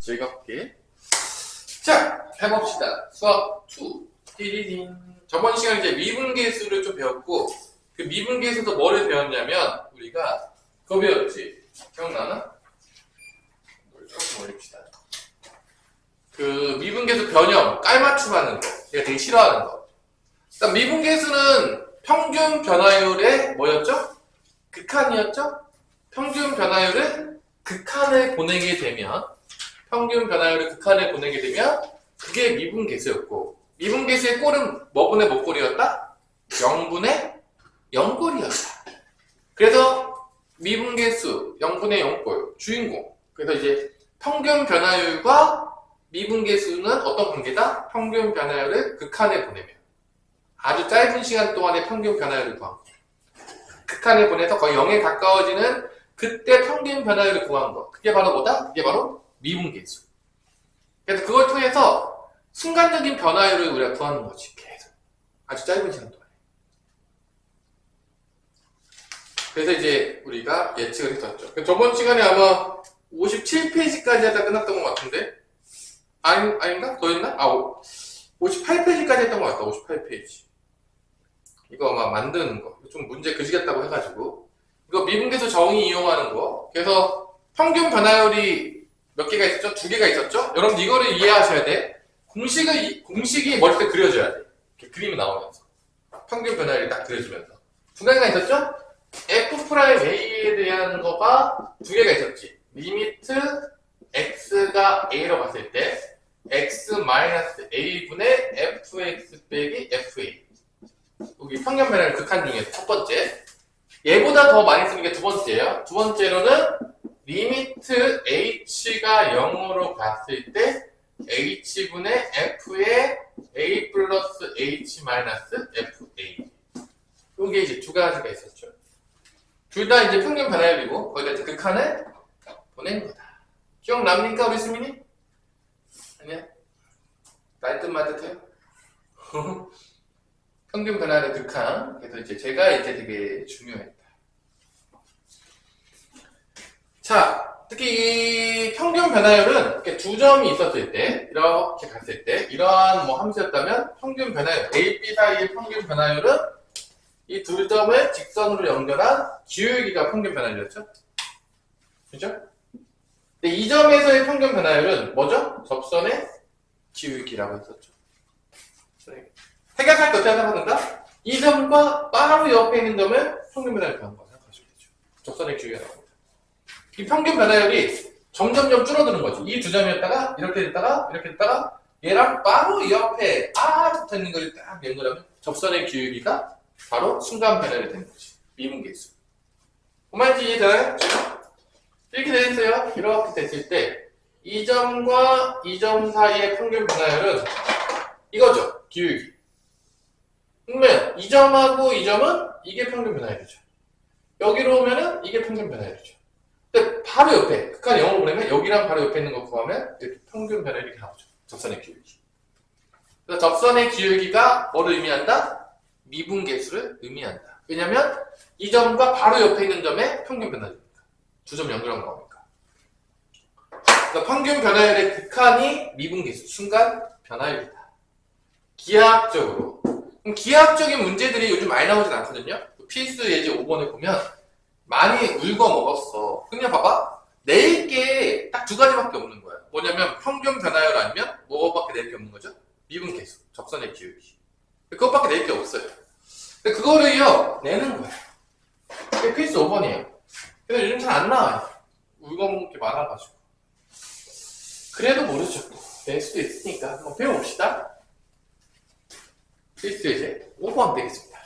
즐겁게. 자, 해봅시다. 수학 2. 띠리딘. 저번 시간에 이제 미분계수를 좀 배웠고, 그 미분계수도 뭐를 배웠냐면, 우리가 그거 배웠지. 기억나나? 조금 올립시다. 그 미분계수 변형, 깔맞춤하는 거. 제가 되게 싫어하는 거. 일단 미분계수는 평균 변화율의 뭐였죠? 극한이었죠? 평균 변화율을 극한에 보내게 되면, 평균 변화율을 극한에 보내게 되면, 그게 미분계수였고, 미분계수의 꼴은 뭐분의 몇 꼴이었다? 0분의 0꼴이었다. 그래서 미분계수 0분의 0꼴 주인공. 그래서 이제 평균 변화율과 미분계수는 어떤 관계다? 평균 변화율을 극한에 보내면 아주 짧은 시간 동안의 평균 변화율을 구한 거. 극한에 보내서 거의 0에 가까워지는 그때 평균 변화율을 구한 거. 그게 바로 뭐다? 그게 바로 미분계수. 그래서 그걸 통해서 순간적인 변화율을 우리가 구하는 거지. 계속. 아주 짧은 시간 동안에. 그래서 이제 우리가 예측을 했었죠. 저번 시간에 아마 57페이지까지 하다 끝났던 것 같은데? 아닌가? 더 했나? 58페이지까지 했던 것 같다. 58페이지. 이거 아마 만드는 거. 좀 문제 그지겠다고 해가지고. 이거 미분계수 정의 이용하는 거. 그래서 평균 변화율이 몇 개가 있었죠? 2개가 있었죠? 여러분 이거를 이해하셔야 돼. 공식이 머릿속에 그려져야 돼. 이렇게 그림이 나오면서. 평균 변화율이 딱 그려지면서. 2개가 있었죠? F'A에 대한 거가 2개가 있었지. 리미트 X가 A로 갔을 때 X-A분의 Fx 빼기 FA. 여기 평균 변화율 극한 중에 첫 번째. 얘보다 더 많이 쓰는 게 두 번째예요. 두 번째로는 리미트 H가 0으로 갔을 때 H분의 F의 A 플러스 H 마이너스 FA. 요게 이제 두 가지가 있었죠. 둘 다 이제 평균 변화율이고 거기다 극한을 보낸 거다. 기억납니까 우리 수민이? 아니야? 날 듯 말 듯해요? 평균 변화율의 극한. 그래서 이제 제가 이제 되게 중요했다. 자, 특히 이 평균 변화율은 이렇게 두 점이 있었을 때, 이렇게 갔을 때, 이러한 뭐 함수였다면 평균 변화율, A, B 사이의 평균 변화율은 이 두 점을 직선으로 연결한 기울기가 평균 변화율이었죠? 그죠? 근데 이 점에서의 평균 변화율은 뭐죠? 접선의 기울기라고 했었죠. 생각할 때 어떻게 생각한다? 이 점과 바로 옆에 있는 점을 평균 변화율 구하는 거 생각하시면 되죠. 접선의 기울기가 나옵니다. 이 평균 변화율이 점점점 줄어드는 거지. 이 두 점이었다가 이렇게 됐다가 이렇게 됐다가 얘랑 바로 옆에 붙어 있는 걸 딱 연결하면 접선의 기울기가 바로 순간 변화율이 되는 거지. 미분계수. 그 말인지 이해되나요? 이렇게 되어있어요. 이렇게 됐을 때 이 점과 이 점 사이의 평균 변화율은 이거죠. 기울기. 그러면 이 점하고 이 점은 이게 평균 변화율이죠. 여기로 오면은 이게 평균 변화율이죠. 근데 바로 옆에 극한 0으로 보내면 여기랑 바로 옆에 있는 거 구하면 이렇게 평균 변화율이 이렇게 나오죠. 접선의 기울기. 그래서 접선의 기울기가 뭐를 의미한다? 미분계수를 의미한다. 왜냐면 이 점과 바로 옆에 있는 점의 평균 변화율이니까. 두 점 연결한 거니까. 그러니까 평균 변화율의 극한이 미분계수, 순간 변화율이다. 기하학적으로. 그럼 기하학적인 문제들이 요즘 많이 나오진 않거든요. 필수 예제 5번을 보면 많이 울고 먹었어. 그냥 봐봐. 낼 게 딱 두 가지밖에 없는 거야. 뭐냐면 평균 변화율 아니면 뭐밖에 낼 게 없는 거죠? 미분계수, 접선의 기울기. 그것밖에 낼 게 없어요. 근데 그거를요 내는 거야. 그게 필수 5번이에요. 근데 요즘 잘 안 나와요. 울고 먹는 게 많아가지고. 그래도 모르죠. 또. 낼 수도 있으니까 한번 배워봅시다. 필수 예제 5번 되겠습니다.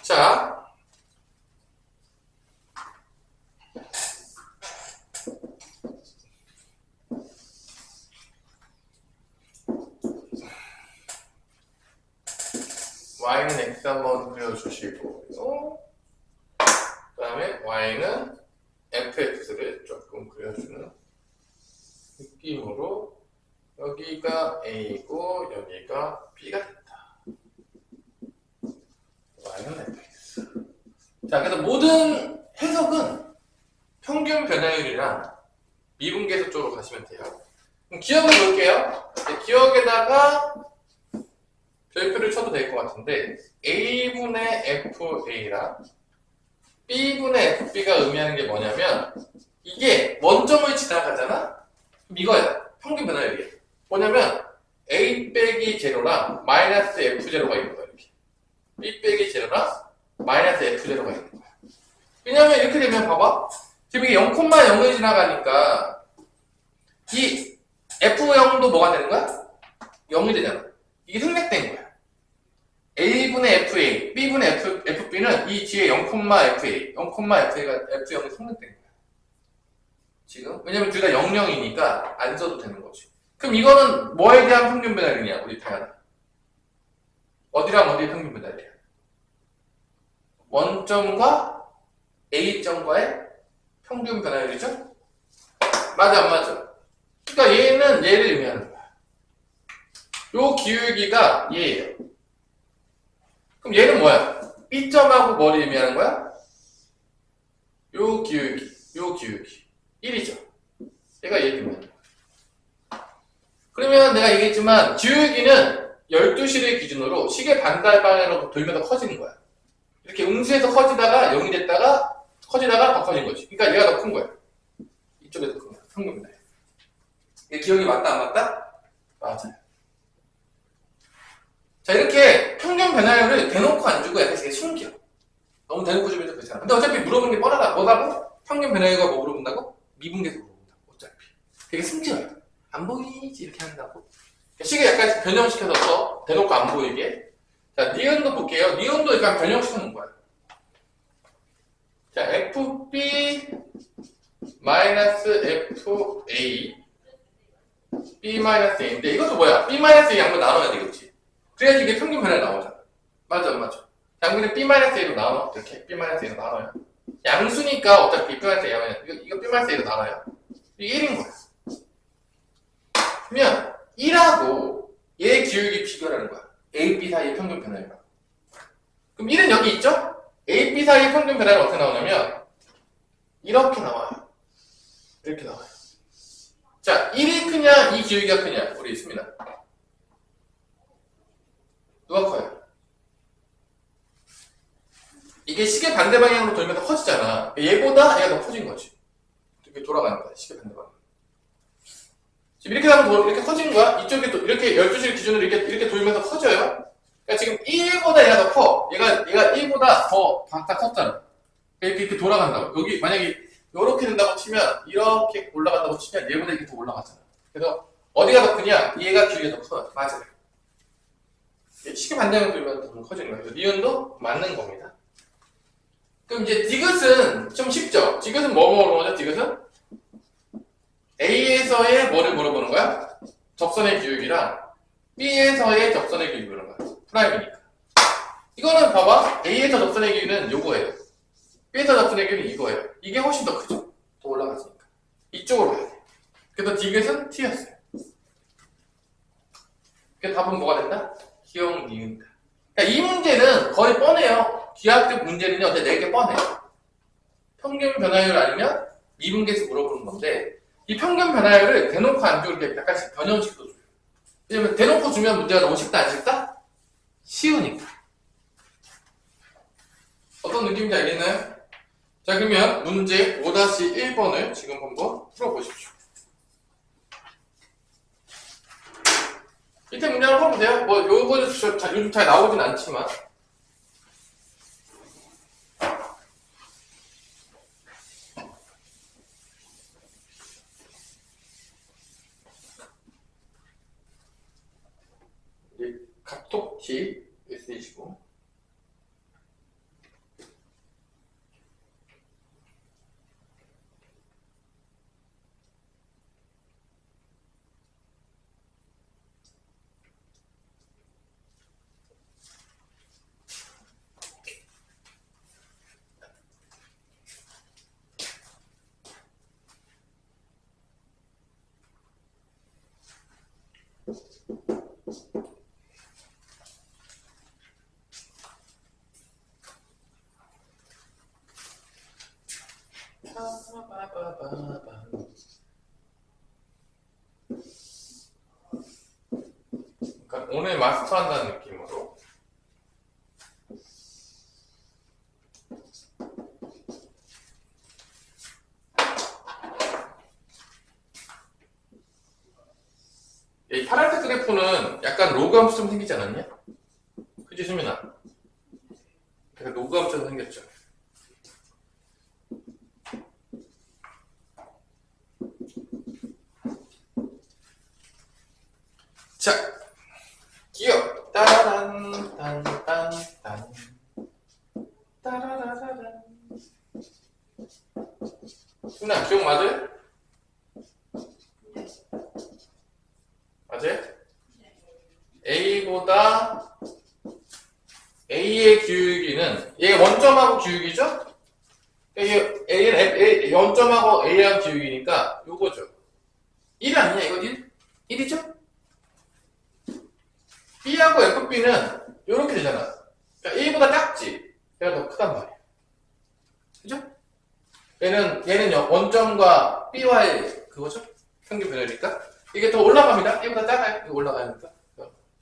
자, y는 x 한번 그려주시고, 그 다음에 y는 fx를 조금 그려주는 느낌으로 여기가 a이고 여기가 b가 된다. y는 fx. 자, 그래서 모든 해석은 평균 변화율이랑 미분계수 쪽으로 가시면 돼요. 그럼 기억을 볼게요. 기억에다가 별표를 쳐도 될 것 같은데 A분의 FA랑 B분의 FB가 의미하는 게 뭐냐면 이게 원점을 지나가잖아? 그럼 이거야. 평균 변화율이야. 뭐냐면 A 빼기 제로랑 마이너스 F0가 있는 거야. 이렇게. B 빼기 제로랑 마이너스 F0가 있는 거야. 왜냐면 이렇게 되면 봐봐. 지금 이게 0,0을 지나가니까 이 F0도 뭐가 되는 거야? 0이 되잖아. 이게 생략된 거야. A분의 FA, B분의 FB는 이 뒤에 0,FA, 0,FA가 F0이 성립된 거야. 지금? 왜냐면 둘 다 00이니까 안 써도 되는 거지. 그럼 이거는 뭐에 대한 평균 변화율이냐, 우리 태연아? 어디랑 어디의 평균 변화율이야? 원점과 A점과의 평균 변화율이죠? 맞아, 안 맞아? 그러니까 얘는 얘를 의미하는 거야. 요 기울기가 얘예요. 그럼 얘는 뭐야? B점하고 뭐를 의미하는 거야? 요 기울기, 요 기울기. 1이죠. 얘가 얘를 의미하는 거야. 그러면 내가 얘기했지만 기울기는 12시를 기준으로 시계 반달 방향으로 돌면서 커지는 거야. 이렇게 음수에서 커지다가 0이 됐다가 커지다가 더 커진 거지. 그러니까 얘가 더 큰 거야. 이쪽에 더 큰 거야. 평균 변화율. 이게 기억이 맞다 안 맞다? 맞아요. 자, 이렇게 평균 변화율을 대놓고 안 주고 약간 되게 숨겨. 너무 대놓고 주면 좀 그렇잖아. 근데 어차피 물어보는 게 뻔하다. 뭐라고? 평균 변화율과 뭐 물어본다고? 미분계수 물어본다고. 어차피. 되게 숨겨요. 안 보이지? 이렇게 한다고. 시계 약간 변형시켜서 써. 대놓고 안 보이게. 자, 니은도 볼게요. 니은도 약간 변형시켜놓은 거야. 자, FB 마이너스 FA B 마이너스 A인데 이것도 뭐야? B 마이너스 A 양분 나눠야 되겠지. 그래야지 이게 평균 변화가 나오잖아. 맞아, 안 맞아? 양분이 B 마이너스 A로 나눠. 이렇게 B 마이너스 A로 나눠요. 양수니까 어차피 B 마이너스 A 하면 이거 B 마이너스 A로 나눠요. 이게 1인 거야. 그러면 1하고 얘 기울기 비교하는 거야. A, B 사이의 평균 변화율. 그럼 1은 여기 있죠? A, B 사이의 평균 변화율은 어떻게 나오냐면 이렇게 나와요. 이렇게 나와요. 자, 1이 크냐, 이 기울기가 크냐? 우리 있습니다. 누가 커요? 이게 시계 반대 방향으로 돌면서 커지잖아. 얘보다 얘가 더 커진 거지. 이렇게 돌아가는 거야, 시계 반대 방향. 지금 이렇게 하면 이렇게 커지는 거야. 이쪽에 또 이렇게 12시를 기준으로 이렇게 돌면서 커져요. 그러니까 지금 1보다 얘가 더 커. 얘가 1보다 더 다 컸잖아. 이렇게 돌아간다고. 여기 만약에 이렇게 된다고 치면 이렇게 올라간다고 치면 얘보다 이렇게 더 올라가잖아. 그래서 어디가 더 크냐? 얘가 기울기가 더 커요. 맞아요. 시계 반대로 돌면 더 커지는 거예요. 니은도 맞는 겁니다. 그럼 이제 디귿은 좀 쉽죠? 디귿은 뭐 물어보는 거죠? 디귿은 A에서의 뭐를 물어보는 거야? 접선의 기울기랑 B에서의 접선의 기울기 물어보는 거야. 프라임이니까. 이거는 봐봐. A에서 접선의 기울기는 요거예요. B에서 접선의 기울기는 이거예요. 이게 훨씬 더 크죠? 더 올라갔으니까. 이쪽으로 가야 돼. 그래서 디귿은 T였어요. 그래서 답은 뭐가 된다? 기억 니은다. 그러니까 이 문제는 거의 뻔해요. 기하학습 문제는요, 어때? 내게 뻔해요. 평균 변화율 아니면 미분계수 물어보는 건데, 이 평균 변화율을 대놓고 안 주고 이렇게 약간씩 변형식도 줘요. 왜냐면 대놓고 주면 문제가 너무 쉽다, 안 쉽다? 쉬우니까. 어떤 느낌인지 알겠나요? 자, 그러면 문제 5-1번을 지금 한번 풀어보십시오. 밑에 문제 한번 풀어보세요. 뭐, 요거 요즘 잘 나오진 않지만. 각톡티 쓰시고. 그러니까 오늘 마스터한다는 느낌으로 이 파란색 그래프는 약간 로그함수처럼 생기지 않았냐? 그치 수민아? 약간 로그함수처럼 생겼죠? 자, 기억 따란 딴딴딴 따라라라란 수민아 기억 맞아요? 맞아요? A보다 A의 기울기는 얘 원점하고 기울기죠? A는 원점하고 A하고 기울기니까 요거죠. 1 아니냐 이거 1? 1이죠? B하고 FB는 요렇게 되잖아. 그러니까 A보다 작지? 얘가 더 크단 말이야. 그죠? 얘는 원점과 B와의 그거죠? 평균 변화니까 이게 더 올라갑니다. A보다 작아요. 이거 올라가니까.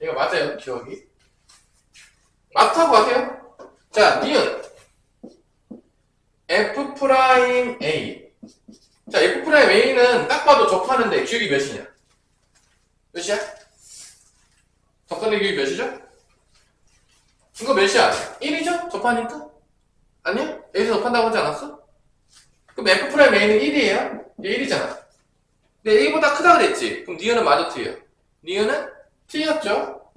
얘가 맞아요. 기억이. 맞다고 하세요. 자, 니은 F'A. 자, F'A는 딱 봐도 접하는데 기울기 몇이냐? 몇이야? 접선의 기울기 몇이죠? 이거 몇이야? 1이죠? 접하니까? 아니야? 여기서 접한다고 하지 않았어? 그럼 F'A는 1이에요? 얘 1이잖아. 근데 A보다 크다 그랬지? 그럼 니은은 마저 틀려. 니은은 틀렸죠?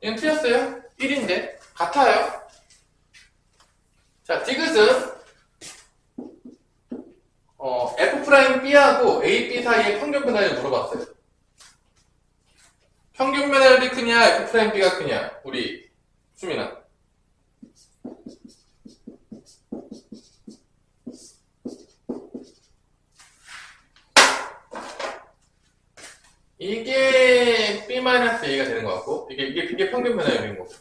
얘는 틀렸어요? 1인데 같아요. 자, 디귿은 F'B하고 AB 사이의 평균 변화를 물어봤어요. 평균 변화율이 크냐, F'B가 크냐? 우리 수민아. 이게 B-A가 되는 것 같고, 이게 평균 변화율인 거고.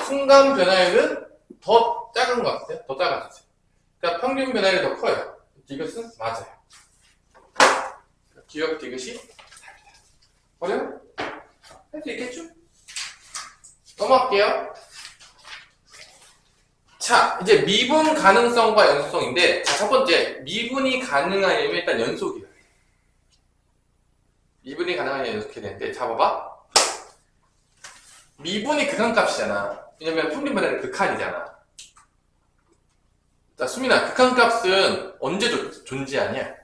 순간 변화율은 더 작은 것 같아요. 더 작아지죠. 그러니까 평균 변화율이 더 커요. 디귿은 맞아요. 기억 디귿이 답이다. 어려워? 할 수 있겠죠? 넘어갈게요. 자, 이제 미분 가능성과 연속성인데, 자, 첫 번째, 미분이 가능하려면 일단 연속이야. 미분이 가능하려면 연속해야 되는데, 자, 봐봐. 미분이 극한값이잖아. 왜냐면 평균 변화는 극한이잖아. 자, 수민아, 극한값은 언제 존재하냐?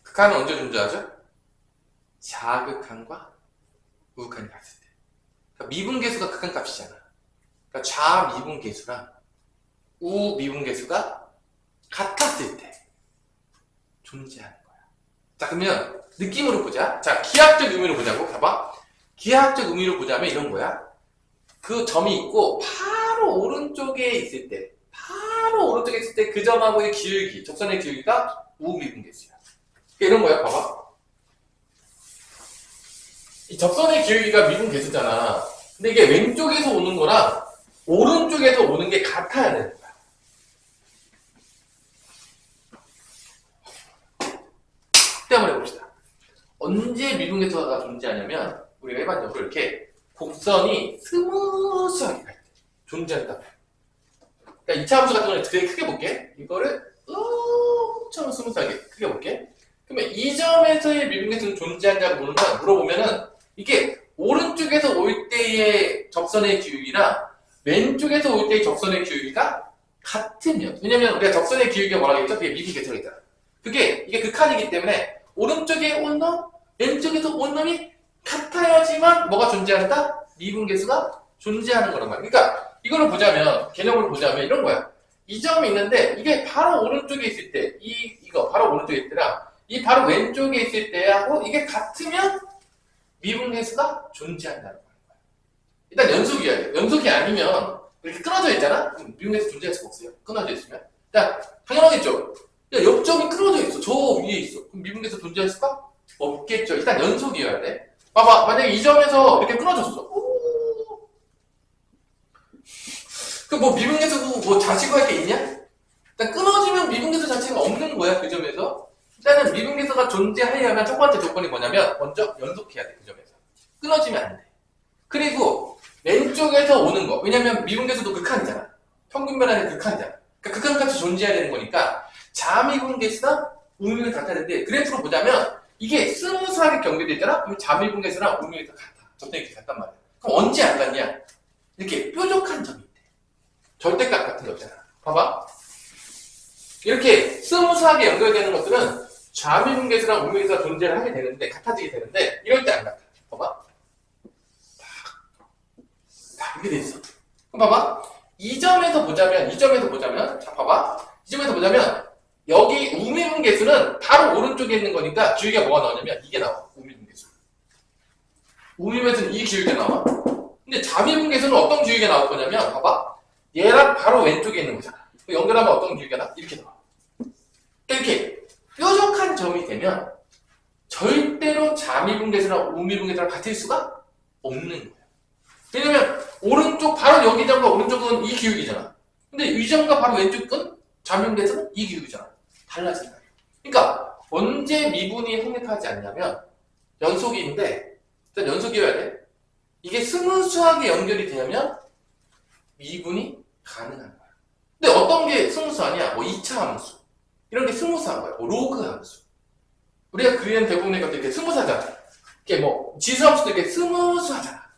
극한은 언제 존재하죠? 좌극한과 우극한이 같을 때. 그러니까 미분계수가 극한값이잖아. 그러니까 좌미분계수랑 우미분계수가 같았을 때 존재하는 거야. 자, 그러면 느낌으로 보자. 자, 기하학적 의미로 보자고. 봐봐. 기하학적 의미로 보자면 이런 거야. 그 점이 있고 바로 오른쪽에 있을 때, 그 점하고의 기울기, 접선의 기울기가 우미분계수야. 이런 거야. 봐봐. 이 접선의 기울기가 미분계수잖아. 근데 이게 왼쪽에서 오는 거랑 오른쪽에서 오는 게 같아야 되는 거야. 그때 한번 해봅시다. 언제 미분계수가 존재하냐면 우리가 일반적으로 이렇게 곡선이 스무스하게 갈 때 존재한다. 그러니까 2차 함수 같은 경우는 되게 크게 볼게. 이거를 엄청 스무스하게 크게 볼게. 그러면 이 점에서의 미분계수는 존재한다고 물어보면은 이게 오른쪽에서 올 때의 접선의 기울기랑 왼쪽에서 올 때의 접선의 기울기가 같으면, 왜냐면 우리가 접선의 기울기가 뭐라고 했죠? 그게 미분계수라고 했잖아. 이게 극한이기 때문에 오른쪽에 온 놈, 왼쪽에서 온 놈이 같아야지만 뭐가 존재한다? 미분계수가 존재하는 거란 말이야. 그러니까 이거를 보자면, 개념으로 보자면 이런 거야. 이 점이 있는데 이게 바로 오른쪽에 있을 때, 이거 바로 오른쪽에 있을 때랑 이 바로 왼쪽에 있을 때하고 이게 같으면 미분계수가 존재한다는 거야. 일단 연속이야 돼. 연속이 아니면 이렇게 끊어져 있잖아? 그럼 미분계수 존재할 수가 없어요. 끊어져 있으면. 야, 당연하겠죠? 야, 옆점이 끊어져 있어. 저 위에 있어. 그럼 미분계수 존재할 수가 없겠죠. 일단 연속이어야 돼. 봐봐. 만약에 이 점에서 이렇게 끊어졌어. 그 뭐 미분계수고 뭐 자시고 할 게 있냐? 일단 끊어지면 미분계수 자체가 없는 거야, 그 점에서. 일단은 미분계수가 존재하려면 첫 번째 조건이 뭐냐면 먼저 연속해야 돼, 그 점에서. 끊어지면 안 돼. 그리고 왼쪽에서 오는 거. 왜냐면 미분계수도 극한이잖아. 평균 변화의 극한이잖아. 그러니까 극한값이 존재해야 되는 거니까 자미분계수나 우미분계수 같아야 되는데 그래프로 보자면 이게 스무스하게 경계돼 있잖아? 그럼 자미분계수랑 우미분계수가 같아. 적당히 이렇게 같단 말이야. 그럼 언제 안 같냐? 이렇게 뾰족한 점이 있대. 절대값 같은 거 없잖아. 봐봐. 이렇게 스무스하게 연결되는 것들은 좌미분계수랑 우미분계수가 존재를 하게 되는데, 같아지게 되는데, 이럴 때 안 같아. 봐봐. 딱 이렇게 돼 있어. 그럼 봐봐. 이 점에서 보자면, 자, 봐봐. 이 점에서 보자면, 여기 우미분계수는 바로 오른쪽에 있는 거니까 기울기가 뭐가 나오냐면, 이게 나와. 우미분계수. 우미분계수는 이 기울기가 나와. 근데 자미분계수는 어떤 기울기가 나올 거냐면, 봐봐. 얘랑 바로 왼쪽에 있는 거잖아. 연결하면 어떤 기울기가 나? 이렇게 나와. 이렇게 뾰족한 점이 되면 절대로 자미분계수랑 우미분계수랑 같을 수가 없는 거예요. 왜냐면 오른쪽 바로 여기 점과 오른쪽은 이 기울기잖아. 근데 이 점과 바로 왼쪽은 자미분계수는 이 기울기잖아. 달라진다. 그러니까 언제 미분이 성립하지 않냐면 연속인데 일단 연속이어야 돼. 이게 스무스하게 연결이 되면 미분이 가능한 거야. 근데 어떤 게 스무스하냐? 뭐 2차 함수 이런 게 스무스한 거야. 뭐 로그 함수. 우리가 그리는 대부분의 것들이 이렇게 스무스하잖아. 이게 뭐 지수 함수도 이렇게 스무스하잖아.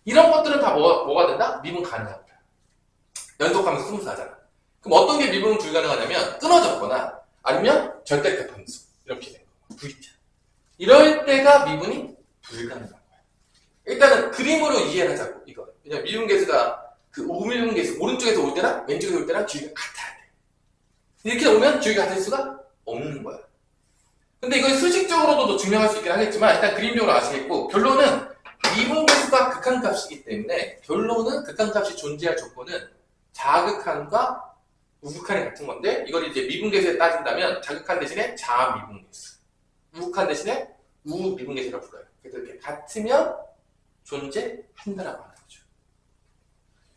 이런 것들은 다 뭐가 된다? 미분 가능한 거야. 연속하면서 스무스하잖아. 그럼 어떤 게 미분 불가능하냐면 끊어졌거나 아니면 절대값 함수 이렇게 된 거야. V자. 이럴 때가 미분이 불가능한 거야. 일단은 그림으로 이해를 하자고 이거. 왜냐면 미분계수가 그 우미분계수 오른쪽에서 올 때랑 왼쪽에서 올 때랑 기울기가 같아야 돼. 이렇게 오면 기울기가 같을 수가 없는 거야. 근데 이걸 수식적으로도 증명할 수 있긴 하겠지만 일단 그림적으로 아시겠고 결론은 미분계수가 극한값이기 때문에 결론은 극한값이 존재할 조건은 자극한과 우극한이 같은 건데 이걸 이제 미분계수에 따진다면 자극한 대신에 자미분계수 우극한 대신에 우미분계수라고 불러요. 그래서 이렇게 같으면 존재한다라고 하는 거죠.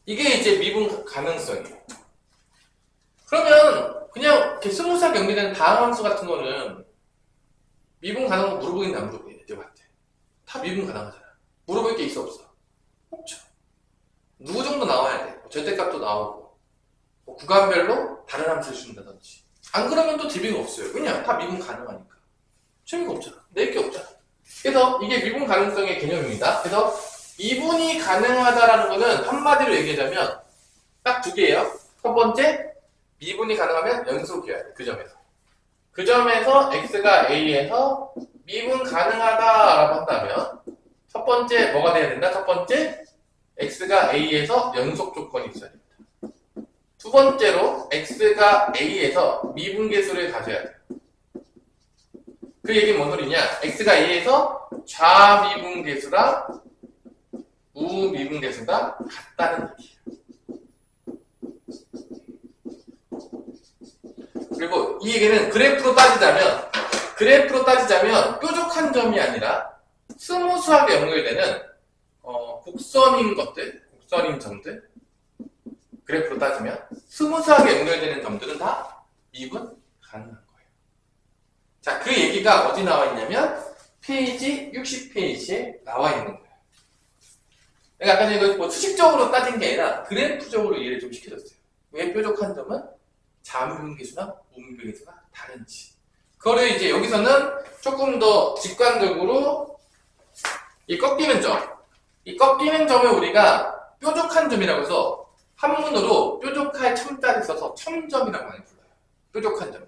이게 이제 미분 가능성이에요. 그러면 그냥 이렇게 스무스하게 연결되는 다항 함수 같은 거는 미분 가능한 거 물어보겠는데 안 물어보겠네. 내한테 다 미분 가능하잖아. 물어볼 게 있어 없어? 없죠. 누구 정도 나와야 돼. 절대값도 나오고 뭐 구간별로 다른 함수를 준다든지 안 그러면 또 재미가 없어요. 왜냐? 다 미분 가능하니까 재미가 없잖아. 낼 게 없잖아. 그래서 이게 미분 가능성의 개념입니다. 그래서 미분이 가능하다라는 거는 한마디로 얘기하자면 딱 두 개예요. 첫 번째, 미분이 가능하면 연속이어야 돼. 그 점에서. 그 점에서 x가 a에서 미분 가능하다라고 한다면 첫 번째 뭐가 돼야 된다? 첫 번째, x가 a에서 연속 조건이 있어야 됩니다. 두 번째로 x가 a에서 미분계수를 가져야 돼요. 그 얘기는 뭔 소리냐? x가 a에서 좌미분계수랑 우미분계수가 같다는 얘기예요. 그리고 이 얘기는 그래프로 따지자면 뾰족한 점이 아니라 스무스하게 연결되는 곡선인 점들 그래프로 따지면 스무스하게 연결되는 점들은 다 미분 가능한 거예요. 자, 그 얘기가 어디 나와 있냐면 페이지 60페이지에 나와 있는 거예요. 그러니까 아까 이거 뭐 수식적으로 따진 게 아니라 그래프적으로 이해를 좀 시켜줬어요. 왜 뾰족한 점은 자미분계수나 우미분계수가 다른지. 그거를 이제 여기서는 조금 더 직관적으로 이 꺾이는 점을 우리가 뾰족한 점이라고 해서 한문으로 뾰족할 첨자를 써서 첨점이라고 많이 불러요. 뾰족한 점.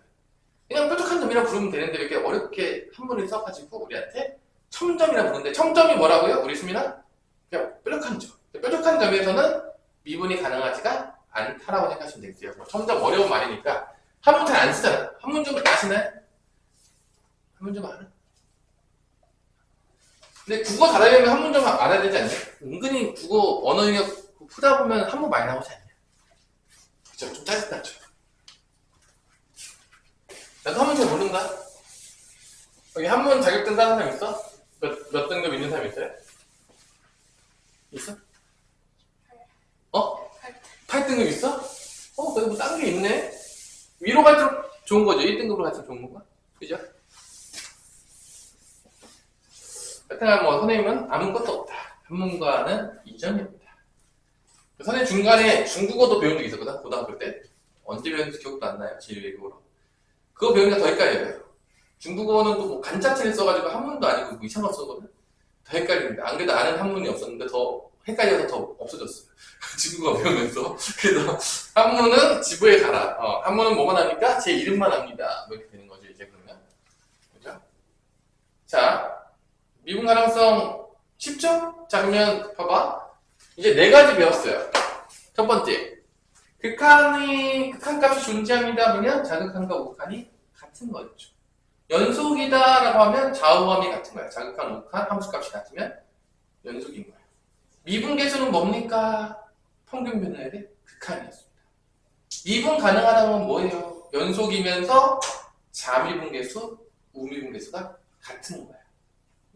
그냥 뾰족한 점이라고 부르면 되는데 이렇게 어렵게 한문을 써가지고 우리한테 첨점이라고 부르는데 첨점이 뭐라고요? 우리 수민아? 그냥 뾰족한 점. 뾰족한 점에서는 미분이 가능하지가 않다라고 생각하시면 되겠어요. 뭐 첨점 어려운 말이니까 한문 잘 안 쓰잖아. 한문 좀 아시나요? 한문 좀 알아? 근데 국어 잘하려면 한문 좀 알아야 되지 않냐? 은근히 국어 언어 영역 푸다 보면 한문 많이 나오지 않냐? 그쵸? 좀 짜증나죠? 나도 한문 잘 모른다. 여기 한문 자격증 따는 사람 있어? 몇 등급 있는 사람 있어요? 있어? 8등. 할 등급 있어? 그래도 뭐 딴 게 있네? 위로 갈수록 좋은 거죠. 1등급으로 갈수록 좋은 건가? 그죠? 하여튼 뭐 선생님은 아무것도 없다. 한문과는 이전입니다. 선생님 중간에 중국어도 배운 적이 있었거든. 고등학교 때. 언제 배웠는지 기억도 안 나요. 제1외국어로. 그거 배우니까 더 헷갈려요. 중국어는 또 뭐 간자체를 써가지고 한문도 아니고 뭐 이상한 거 써거든. 더 헷갈립니다. 안 그래도 아는 한문이 없었는데 더 헷갈려서 더 없어졌어요. 중국어 배우면서. 그래서 한문은 지부에 가라. 한문은 뭐만 하니까 제 이름만 합니다. 뭐 이렇게 되는 거죠. 이제 그러면. 그죠? 자, 미분 가능성 쉽죠? 자, 그러면 봐봐. 이제 4가지 배웠어요. 첫 번째. 극한값이 존재합니다. 그러면 자극한과 우극한이 같은 거죠. 연속이다라고 하면 좌우함이 같은 거야. 자극한, 우극한, 함수값이 같으면 연속인 거예요. 미분계수는 뭡니까? 평균 변화율의 극한이었습니다. 미분 가능하다는 건 뭐예요? 연속이면서 자미분계수, 우미분계수가 같은 거예요.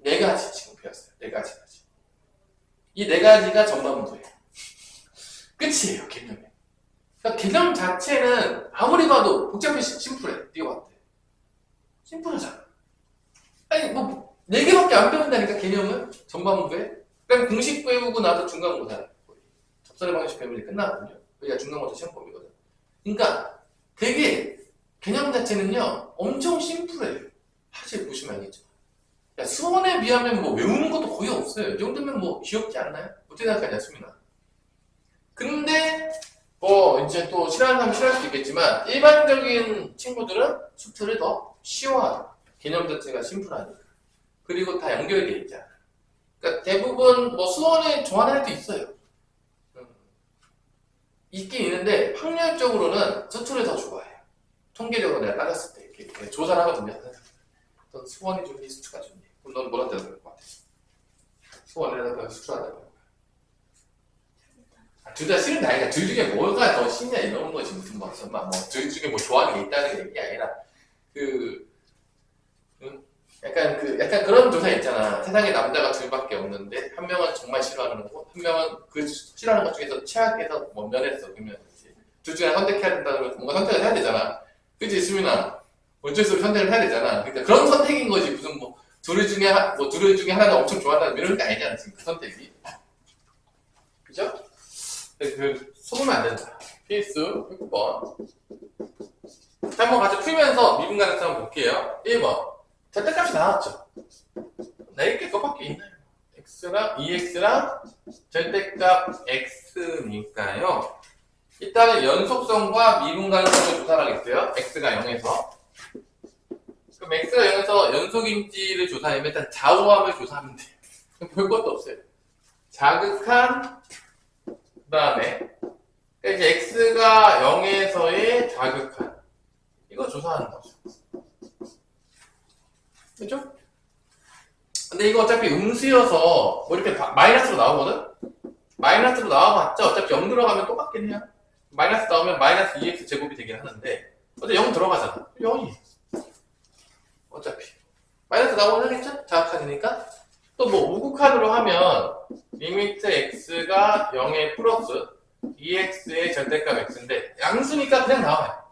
4가지 지금 배웠어요. 4가지까지. 이 4가지가 전반부예요. 끝이에요, 개념이. 그러니까 개념 자체는 아무리 봐도 복잡해, 심플해. 네가 봤을 때. 심플하잖아. 아니, 뭐, 4개밖에 안 배운다니까, 개념은. 전반부에. 그냥 공식 배우고 나서 중간고사. 접선의 방식 배우면 이제 끝나거든요. 여기가 중간고사 시험범위거든. 그러니까 되게 개념 자체는요, 엄청 심플해요. 사실 보시면 알겠죠. 야, 수원에 비하면 뭐 외우는 것도 거의 없어요. 이 정도면 뭐 귀엽지 않나요? 어떻게 생각하냐, 수민아? 근데 뭐 이제 또 싫어하는 사람 싫어할 수도 있겠지만 일반적인 친구들은 수트를 더 쉬워하죠. 개념 자체가 심플하니까. 그리고 다 연결이 돼 있잖아. 그러니까 대부분 뭐 수원에 좋아하는 애도 있어요. 있긴 있는데 확률적으로는 수트를 더 좋아해요. 통계적으로 내가 따졌을 때 이렇게 조사를 하거든요. 넌 수원이 좋니 수트가 좋니? 그럼 넌 뭐라 대답할 것 같아? 수원에다가 수트하다고. 둘 다 싫은 게 아니라 둘 중에 뭐가 더 싫냐 이런 거지. 무슨 둘 중에 뭐 좋아하는 게 있다는 얘기 아니라 약간 그런 조사 있잖아. 세상에 남자가 둘밖에 없는데 한 명은 정말 싫어하는 거고 한 명은 그 싫어하는 것 중에서 최악에서 뭐 면했어. 그러면 이제 둘 중에 선택해야 된다면 뭔가 선택을 해야 되잖아. 그치 수민아? 어쩔 수 없이 선택을 해야 되잖아. 그러니까 그런 선택인 거지. 무슨 둘 중에 하나는 엄청 좋아한다는 이런 게 아니잖아. 지금 그 선택이. 그죠? 속으면 안 된다. 필수 6번. 한번 같이 풀면서 미분 가능성 한번 볼게요. 1번. 절대값이 나왔죠. 이렇게 그거밖에 있나요? x랑 2x랑 절대값 x니까요. 일단은 연속성과 미분 가능성을 조사를 하겠어요. x가 0에서. 그럼 x가 0에서 연속인지를 조사하면 일단 좌우함을 조사하면 돼요. 볼 것도 없어요. 자극한 그 다음에 이제 x가 0에서의 자극한 이거 조사하는 거죠. 그죠? 근데 이거 어차피 음수여서 뭐 이렇게 마이너스로 나오거든? 마이너스로 나와봤자 어차피 0 들어가면 똑같긴 해요. 마이너스 나오면 마이너스 2x 제곱이 되긴 하는데 어차피 0 들어가잖아. 0이 어차피 마이너스 나오면 하겠죠? 자극한이니까. 또 뭐 우극한으로 하면 리미트 x가 0에 플러스 2x의 절대값 x인데 양수니까 그냥 나와요.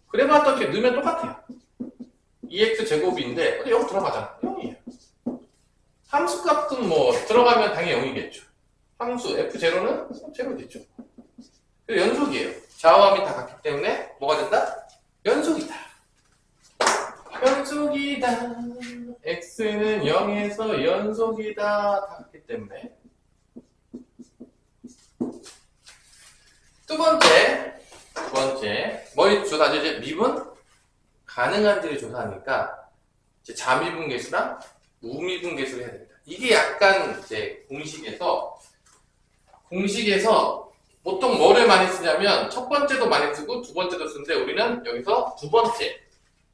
그래봤자 이렇게 넣으면 똑같아요. 2x 제곱인데 0 들어가잖아. 0이에요. 함수값은 뭐 들어가면 당연히 0이겠죠. 함수 f0는 0이겠죠. 그리고 연속이에요. 좌우함이 다 같기 때문에 뭐가 된다? 연속이다. 연속이다. x는 0에서 연속이다. 다 같기 때문에. 두 번째 뭘 조사하죠? 이제 미분 가능한지를 조사하니까 이제 자미분계수랑 우미분계수를 해야 됩니다. 이게 약간 이제 공식에서 보통 뭐를 많이 쓰냐면 첫 번째도 많이 쓰고 두 번째도 쓰는데 우리는 여기서 두 번째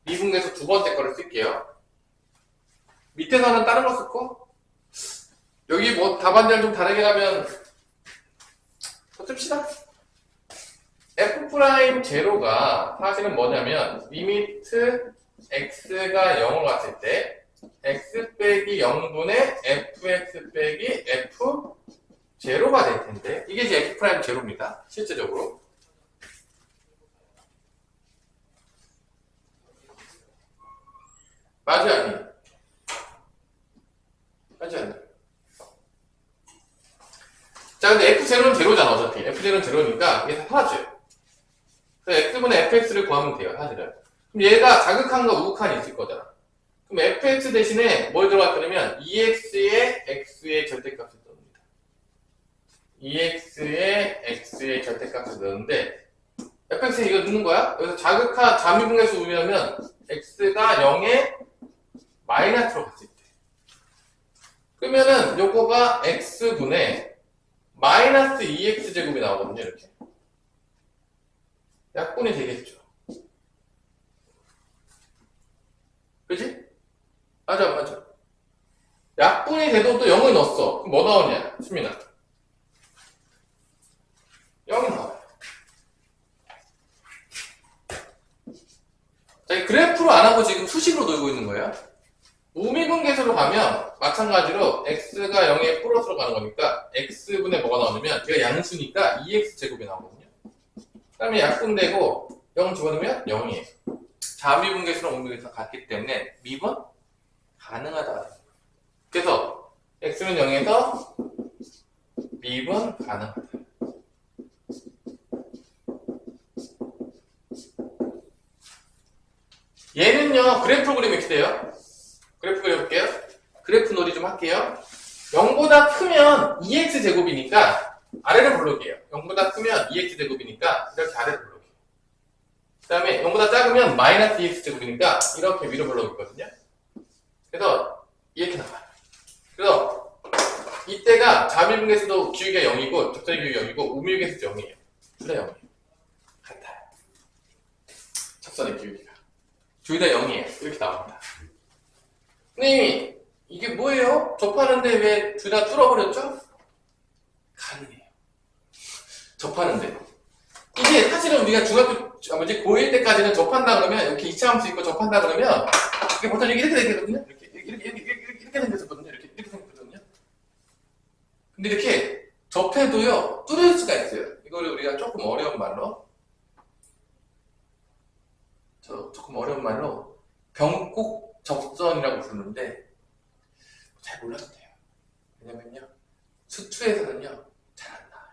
미분계수 두 번째 거를 쓸게요. 밑에서는 다른 거 쓰고 여기 뭐 답안지를 좀 다르게 가면 더 씁시다. f'0가 사실은 뭐냐면 리미트 x가 0으로 갔을 때 x 빼기 0분의 fx 빼기 f 제로가 될 텐데 이게 이제 f 프라임 제로입니다. 실제적으로. 맞아요, 아니? 맞아요, 아니? 자, 근데 f0는 제로잖아, 어차피. f0는 제로니까 이게 다 사라져요. 그래서 x분의 fx를 구하면 돼요, 사실은. 그럼 얘가 자극한과 우극한이 있을 거잖아. 그럼 fx 대신에 뭘 들어갈 거냐면 2x의 x의 절대값을 넣습니다. 2x의 x의 절대값을 넣는데 fx에 이거 넣는 거야? 여기서 자극한 잠미분계수 우면하면 x가 0에 마이너스로 갔을 때 그러면은 요거가 x분의 마이너스 2x제곱이 나오거든요. 이렇게 약분이 되겠죠. 그치? 맞아. 약분이 돼도 또 0을 넣었어. 그럼 뭐 나오냐? 수민아. 0이 나와요. 자, 그래프로 안 하고 지금 수식으로 놀고 있는 거예요. 우미분계수로 가면 마찬가지로 x가 0에 플러스로 가는 거니까 x분의 뭐가 나오냐면 얘가 양수니까 2x제곱이 나오거든요. 그 다음에 약분되고 0 집어넣으면 0이에요. 자미분계수랑 우미분계수가 같기 때문에 미분 가능하다. 그래서 x는 0에서 미분 가능하다. 얘는요 그래프로 그리면 이렇게 돼요. 그래프 그려볼게요. 그래프 놀이 좀 할게요. 0보다 크면 2x제곱이니까 아래를 불러올게요. 0보다 크면 2x제곱이니까 이렇게 아래를 불러올게요. 그 다음에 0보다 작으면 마이너스 2x제곱이니까 이렇게 위로 불러오거든요. 그래서 이렇게 나와요. 그래서 이때가 자미분계수도 기울기가 0이고 적절히 기울기가 0이고 우미분계수도 0이에요. 둘 다 0이에요. 같아요. 적선의 기울기가. 둘 다 0이에요. 이렇게 나옵니다. 선생님이 이게 뭐예요? 접하는데 왜 둘 다 뚫어버렸죠? 가능해요. 접하는데. 이게 사실은 우리가 고1 때까지는 접한다 그러면 이렇게 2차 함수 있고 접한다 그러면 이게 보통 이렇게 되거든요. 이렇게 생겼었거든요. 이렇게 생겼거든요. 근데 이렇게 접해도요 뚫을 수가 있어요. 이거를 우리가 조금 어려운 말로 병곡 접선이라고 부르는데 잘 몰라도 돼요. 왜냐면요 수투에서는요 잘 안 나와요.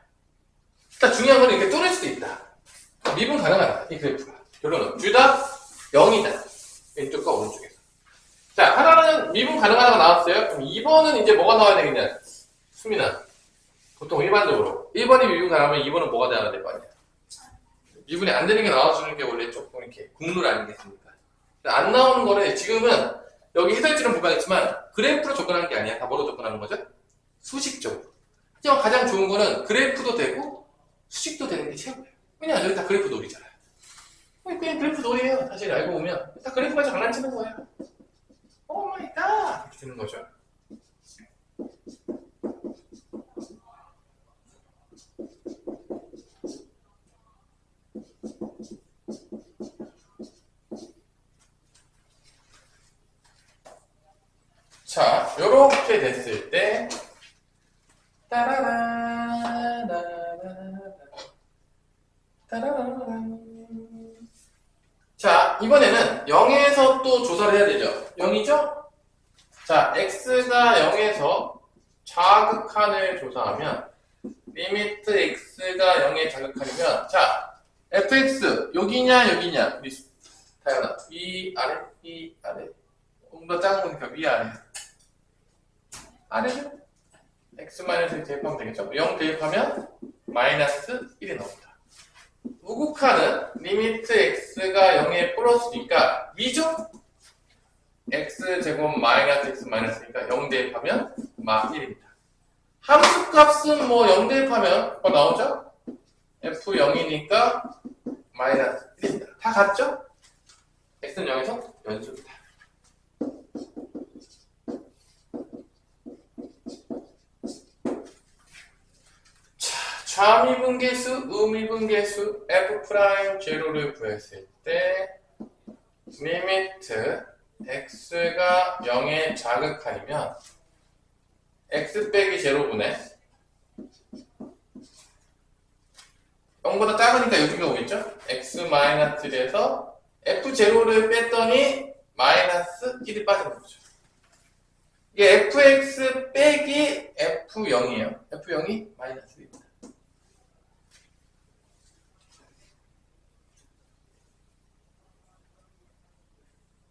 일단 중요한 건 이렇게 뚫을 수도 있다. 미분 가능하다. 이 그래프가. 결론은 둘 다 0이다. 왼쪽과 오른쪽에서. 자, 하나는 미분 가능하다가 나왔어요. 그럼 2번은 이제 뭐가 나와야 되겠냐? 수민아. 보통 일반적으로 1번이 미분 가능하면 2번은 뭐가 돼야 될 거 아니야? 미분이 안 되는 게 나와주는 게 원래 조금 이렇게 국룰 아니겠습니까? 안 나오는 거를 지금은 여기 해설지는 보강했지만 그래프로 접근하는 게 아니야. 다 뭐로 접근하는 거죠? 수식적으로. 하지만 가장 좋은 거는 그래프도 되고 수식도 되는 게 최고예요. 왜냐면 여기 다 그래프 놀이잖아요. 그냥 그래프 놀이에요. 사실 알고 보면 다 그래프가 장난치는 거예요. 오 마이 갓! 이렇게 되는 거죠. 자, 요렇게 됐을 때 자, 이번에는 0에서 또 조사를 해야 되죠. 0이죠? 자, x가 0에서 자극한을 조사하면 리미트 x가 0에 자극한이면 자, fx 여기냐 여기냐 우리 다현아 위 아래 위 아래 뭔가 작은 거니까 위 아래 아래는 x-1 대입하면 되겠죠. 0 대입하면 마이너스 1이 나옵니다. 우극한은 리미트 x가 0에 플러스니까 위죠? x제곱 마이너스 x 마이너스니까 0 대입하면 마 1입니다. 함수값은 뭐 0 대입하면 뭐 나오죠? f0이니까 마이너스 1입니다. 다 같죠? x는 0에서 연수입니다. 좌미분계수, 우미분계수 f'0를 구했을 때 리미트 x가 0에 자극한이면 x 빼기 제로분의 0보다 작으니까 여기가 오겠죠? x-1에서 f0를 뺐더니 마이너스 1이 빠지는 거죠. 이게 fx 빼기 f0이에요. f0이 마이너스 1입니다.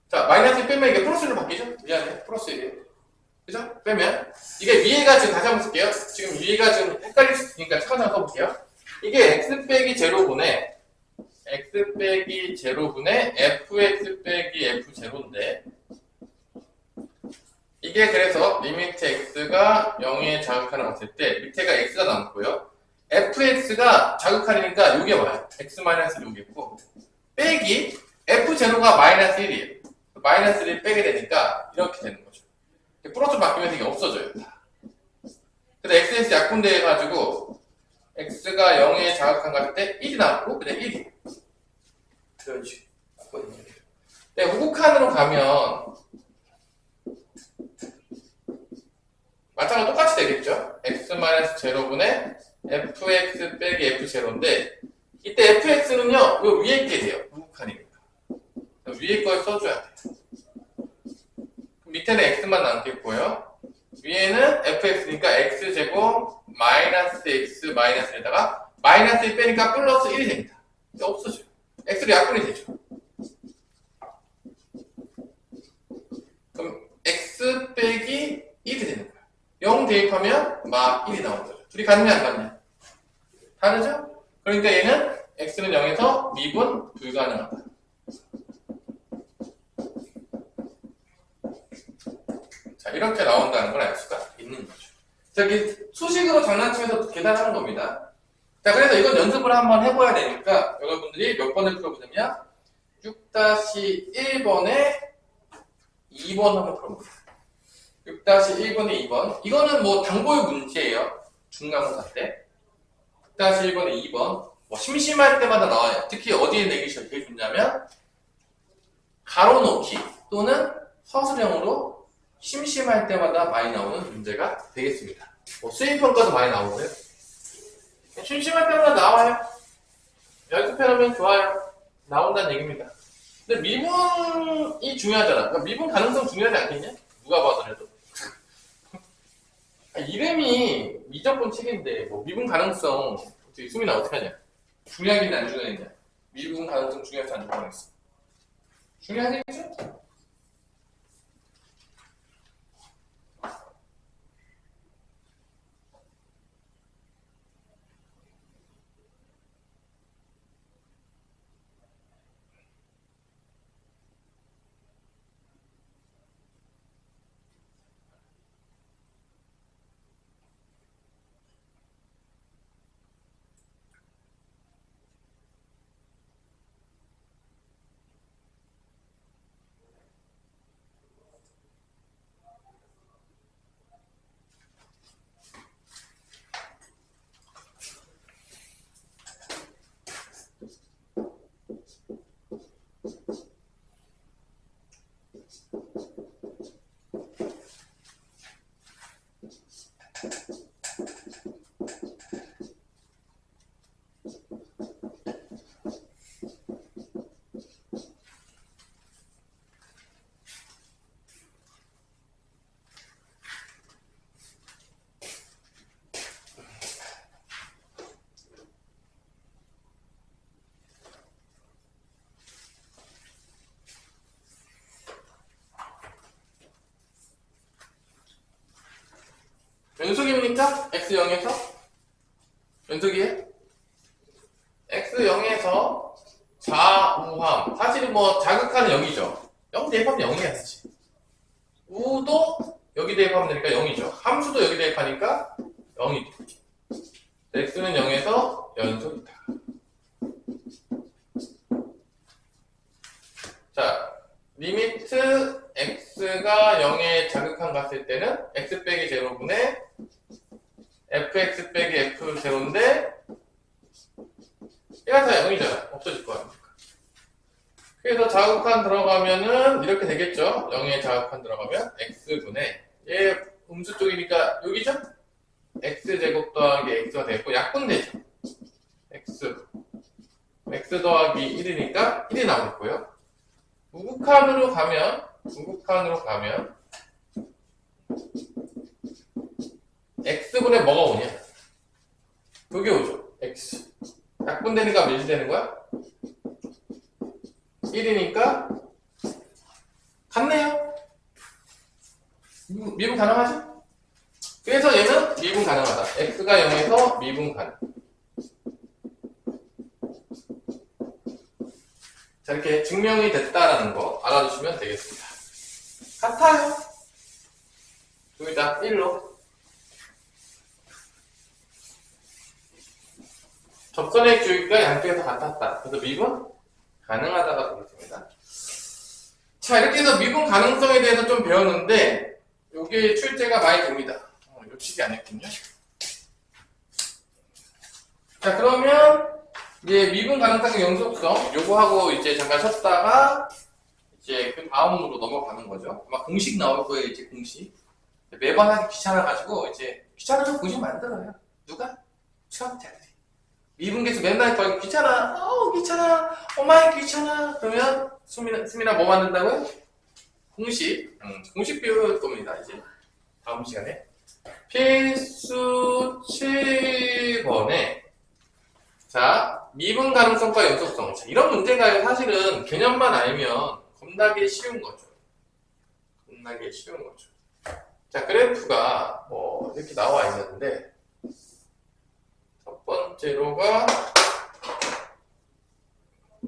자, 마이너스 1 빼면 이게 플러스로 바뀌죠? 미안해. 플러스 1이에요. 그죠? 빼면. 이게 위에가 지금 다시 한번 쓸게요. 지금 위에가 지금 헷갈릴 수 있으니까 잠깐 써볼게요. 이게 x 빼기 0분의 x 빼기 0분의 fx 빼기 f0인데 이게 그래서 리미트 x가 0에 자극하는 왔을 때 밑에가 x가 남고요. fx가 자극하니까 요게 와요. x-1이 오겠고 빼기 f0가 마이너스 1이에요. 마이너스 1을 빼게 되니까 이렇게 되는 거죠. 플러스 바뀌면서 이게 없어져요. 그래서 x에서 약분돼가지고 x가 0에 자극한 거 같을 때 1이 나왔고 그냥 1이 이런 식으로. 네, 우극한으로 가면 마찬가지로 똑같이 되겠죠. x-0분의 fx 빼기 f0인데 이때 fx는요 요 위에 게 돼요. 우극한이니까 위에 걸 써줘야 돼요. 밑에는 x만 남겠고요. 위에는 fx니까 x제곱 마이너스 x 마이너스 1에다가 마이너스 1 빼니까 플러스 1이 됩니다. 없어져요. x로 약분이 되죠. 그럼 x 빼기 1이 되는 거예요. 0 대입하면 마 1이 나오는 거죠. 둘이 같냐 안 같냐? 다르죠? 그러니까 얘는 x는 0에서 미분 불가능하다. 자, 이렇게 나온다는 걸 알 수가 있는 거죠. 자, 이게 수식으로 장난치면서 계산하는 겁니다. 자, 그래서 이건 연습을 한번 해봐야 되니까 여러분들이 몇 번을 풀어보냐면 6-1번에 2번 한번 풀어봅니다. 6-1번에 2번. 이거는 뭐 당고의 문제예요. 중간고사 때. 6-1번에 2번. 뭐 심심할 때마다 나와요. 특히 어디에 내기 제일 좋냐면 가로놓기 또는 서술형으로 심심할 때마다 많이 나오는 문제가 되겠습니다. 뭐 수행평가도 많이 나오고요. 심심할 때마다 나와요. 연습해놓으면 좋아요. 나온다는 얘기입니다. 근데 미분이 중요하잖아. 그러니까 미분 가능성 중요하지 않겠냐? 누가 봐더라도. 이름이 미적분 책인데 뭐 미분 가능성 어떻게 수민아 어떻게 하냐? 중요하겠냐 안 중요하겠냐? 미분 가능성 중요하지 안 중요하겠어? 중요하겠죠? 연속입니까? x0에서? 연속이에요? x0에서 좌우함. 사실은 뭐 자극하는 0이죠. 0 대입하면 0이야지. 우도 여기 대입하면 되니까 0이죠. 함수도 여기 대입하니까 0이죠. x는 0에서 연속이다. 자, 리미트 x가 0에 자극한 갔을 때는 x 빼기 0분의 fx 빼기 f0인데 얘가 다 0이잖아. 없어질 거 아닙니까? 그래서 자극한 들어가면은 이렇게 되겠죠. 0에 자극한 들어가면 x분의 얘 음수 쪽이니까 여기죠? x제곱 더하기 x가 되고 약분되죠. x x 더하기 1이니까 1이 나오겠고요. 우극한으로 가면 x분의 뭐가 오냐? 그게 오죠. x. 약분되니까 몇이 되는 거야? 1이니까 같네요. 미분 가능하지? 그래서 얘는 미분 가능하다. x가 0에서 미분 가능. 자, 이렇게 증명이 됐다라는 거 알아주시면 되겠습니다. 같아요. 둘 다 1로. 접선의 주기가 양쪽에서 같았다. 그래서 미분 가능하다가 되겠습니다. 자, 이렇게 해서 미분 가능성에 대해서 좀 배웠는데 이게 출제가 많이 됩니다. 놓치지 않았군요. 자, 그러면 이제 미분 가능성의 연속성 요거하고 이제 잠깐 쉬었다가 이제 그 다음으로 넘어가는 거죠. 아마 공식 나올 거예요. 이제 공식 매번 하기 귀찮아가지고 이제 귀찮아서 공식 만들어요. 누가? 수학자들이. 미분계수 맨날 거의 귀찮아. 귀찮아. 엄마 귀찮아. 그러면 수민아 뭐 만든다고요? 공식. 공식 배울 겁니다. 이제 다음 시간에. 필수 7번에 자, 미분 가능성과 연속성. 자, 이런 문제가 사실은 개념만 알면 겁나게 쉬운 거죠. 자, 그래프가 뭐 이렇게 나와 있는데 첫 번째로가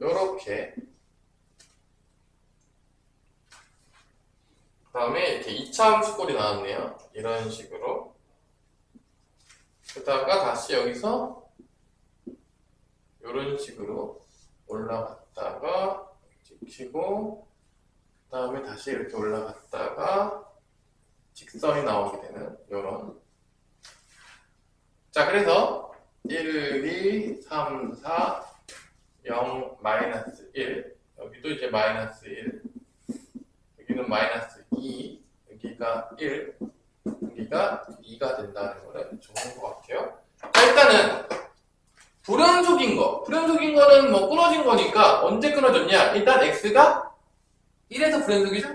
요렇게 그 다음에 이렇게 2차 함수꼴이 나왔네요. 이런 식으로 그러다가 다시 여기서 이런 식으로 올라갔다가 찍히고 그 다음에 다시 이렇게 올라갔다가 직선이 나오게 되는 요런. 자, 그래서 1, 2, 3, 4, 0, 마이너스 1 여기도 이제 마이너스 1 여기는 마이너스 2 여기가 1 여기가 2가 된다는 거는 좋은 것 같아요. 자, 일단은 불연속인 거는 뭐 끊어진 거니까 언제 끊어졌냐? 일단 x가 1에서 불연속이죠?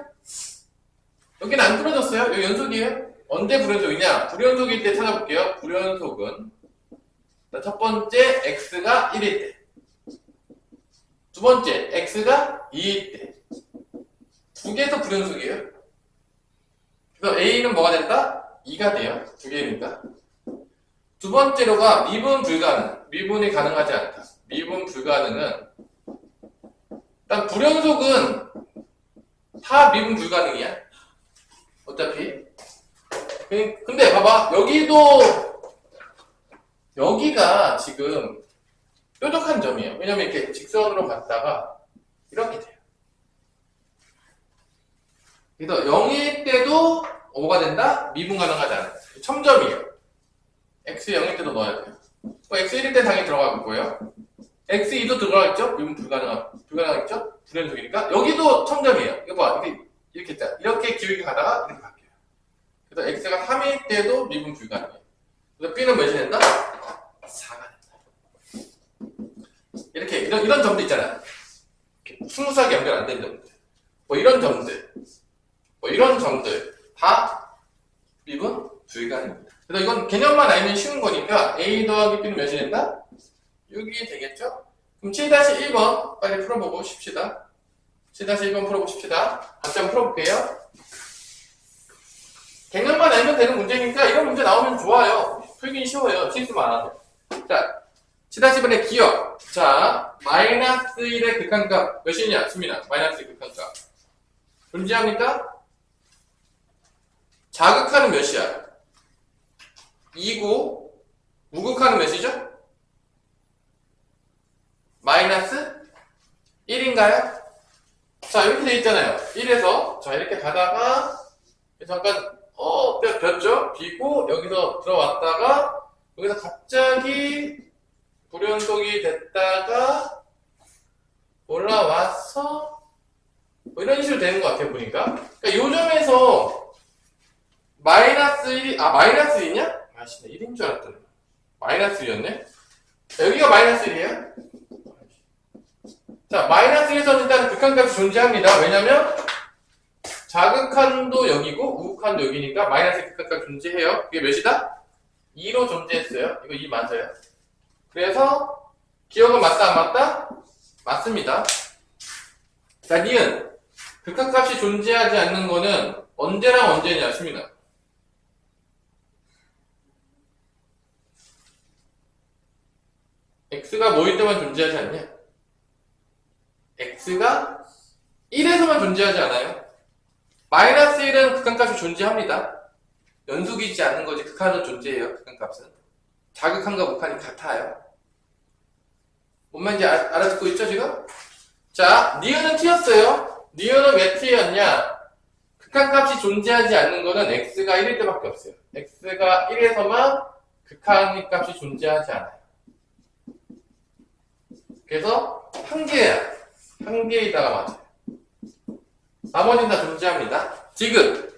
여기는 안 끊어졌어요. 여기 연속이에요. 언제 불연속이냐? 불연속일 때 찾아볼게요. 불연속은 첫 번째 x가 1일 때, 두 번째 x가 2일 때, 두 개에서 불연속이에요. 그래서 a는 뭐가 된다? 2가 돼요. 두 개니까. 두 번째로가 미분 불가능. 미분이 가능하지 않다. 미분 불가능은 일단 불연속은 다 미분 불가능이야. 어차피. 근데 봐봐. 여기가 지금 뾰족한 점이에요. 왜냐면 이렇게 직선으로 갔다가 이렇게 돼요. 그래서 0일 때도 뭐가 된다? 미분 가능하지 않아요. 첨점이에요. x 0일 때도 넣어야 돼요. x 1일 때 당연히 들어갈 거고요. x 2도 들어가겠죠? 미분 불가능하겠죠? 불연속이니까. 여기도 첨점이에요. 이거 봐. 이렇게 있잖아. 이렇게 기울기 가다가 이렇게 바뀌어요. 그래서 x가 3일 때도 미분 불가능해요. 그래서 b는 몇이 된다? 4가 된다. 이렇게 이런 점도 있잖아요. 스무스하게 연결 안 된 점들. 이런 점들 다 미분 불가능입니다. 그래서 이건 개념만 알면 쉬운 거니까 a 더하기 b는 몇이 된다? 6이 되겠죠? 그럼 7-1번 빨리 풀어보고 싶시다. 7-1번 풀어보고 싶시다. 같이 한번 풀어볼게요. 개념만 알면 되는 문제니까 이런 문제 나오면 좋아요. 풀긴 쉬워요. 실수만 안 하죠. 자, 7-1번의 기억. 자, 마이너스 1의 극한값 몇이냐? 수민아, 마이너스 1의 극한값. 존재합니까? 자극하는 몇이야? 2고, 무극하는 몇이죠? 마이너스 1인가요? 자, 이렇게 돼 있잖아요. 1에서, 자, 이렇게 가다가, 잠깐, 폈죠? 비고, 여기서 들어왔다가, 여기서 갑자기 불연속이 됐다가, 올라와서, 뭐 이런 식으로 되는 것 같아요, 보니까. 그러니까 요 점에서, 마이너스 1이, 마이너스 1이냐? 아씨, 1인 줄 알았더니. 마이너스 1이었네? 여기가 마이너스 1이에요? 자, 마이너스 1에서는 일단 극한값이 존재합니다. 왜냐면 자극한도 여기고 우극한도 여기니까 마이너스 극한값이 존재해요. 그게 몇이다? 2로 존재했어요. 이거 2 맞아요. 그래서 기억은 맞다 안 맞다? 맞습니다. 자, 니은 극한값이 존재하지 않는 거는 언제랑 언제냐, 수민아? x가 뭐일 때만 존재하지 않냐? x가 1에서만 존재하지 않아요. 마이너스 1은 극한값이 존재합니다. 연속이지 않는 거지. 극한은 존재해요. 극한값은. 자극한과 극한이 같아요. 뭔 말인지 알아듣고 있죠, 지금? 자, 니은은 t였어요. 니은은 왜 t였냐? 극한값이 존재하지 않는 거는 x가 1일 때밖에 없어요. x가 1에서만 극한값이 존재하지 않아요. 그래서 한 개야. 한 개에다가 맞아요. 나머지는 다 존재합니다. 지금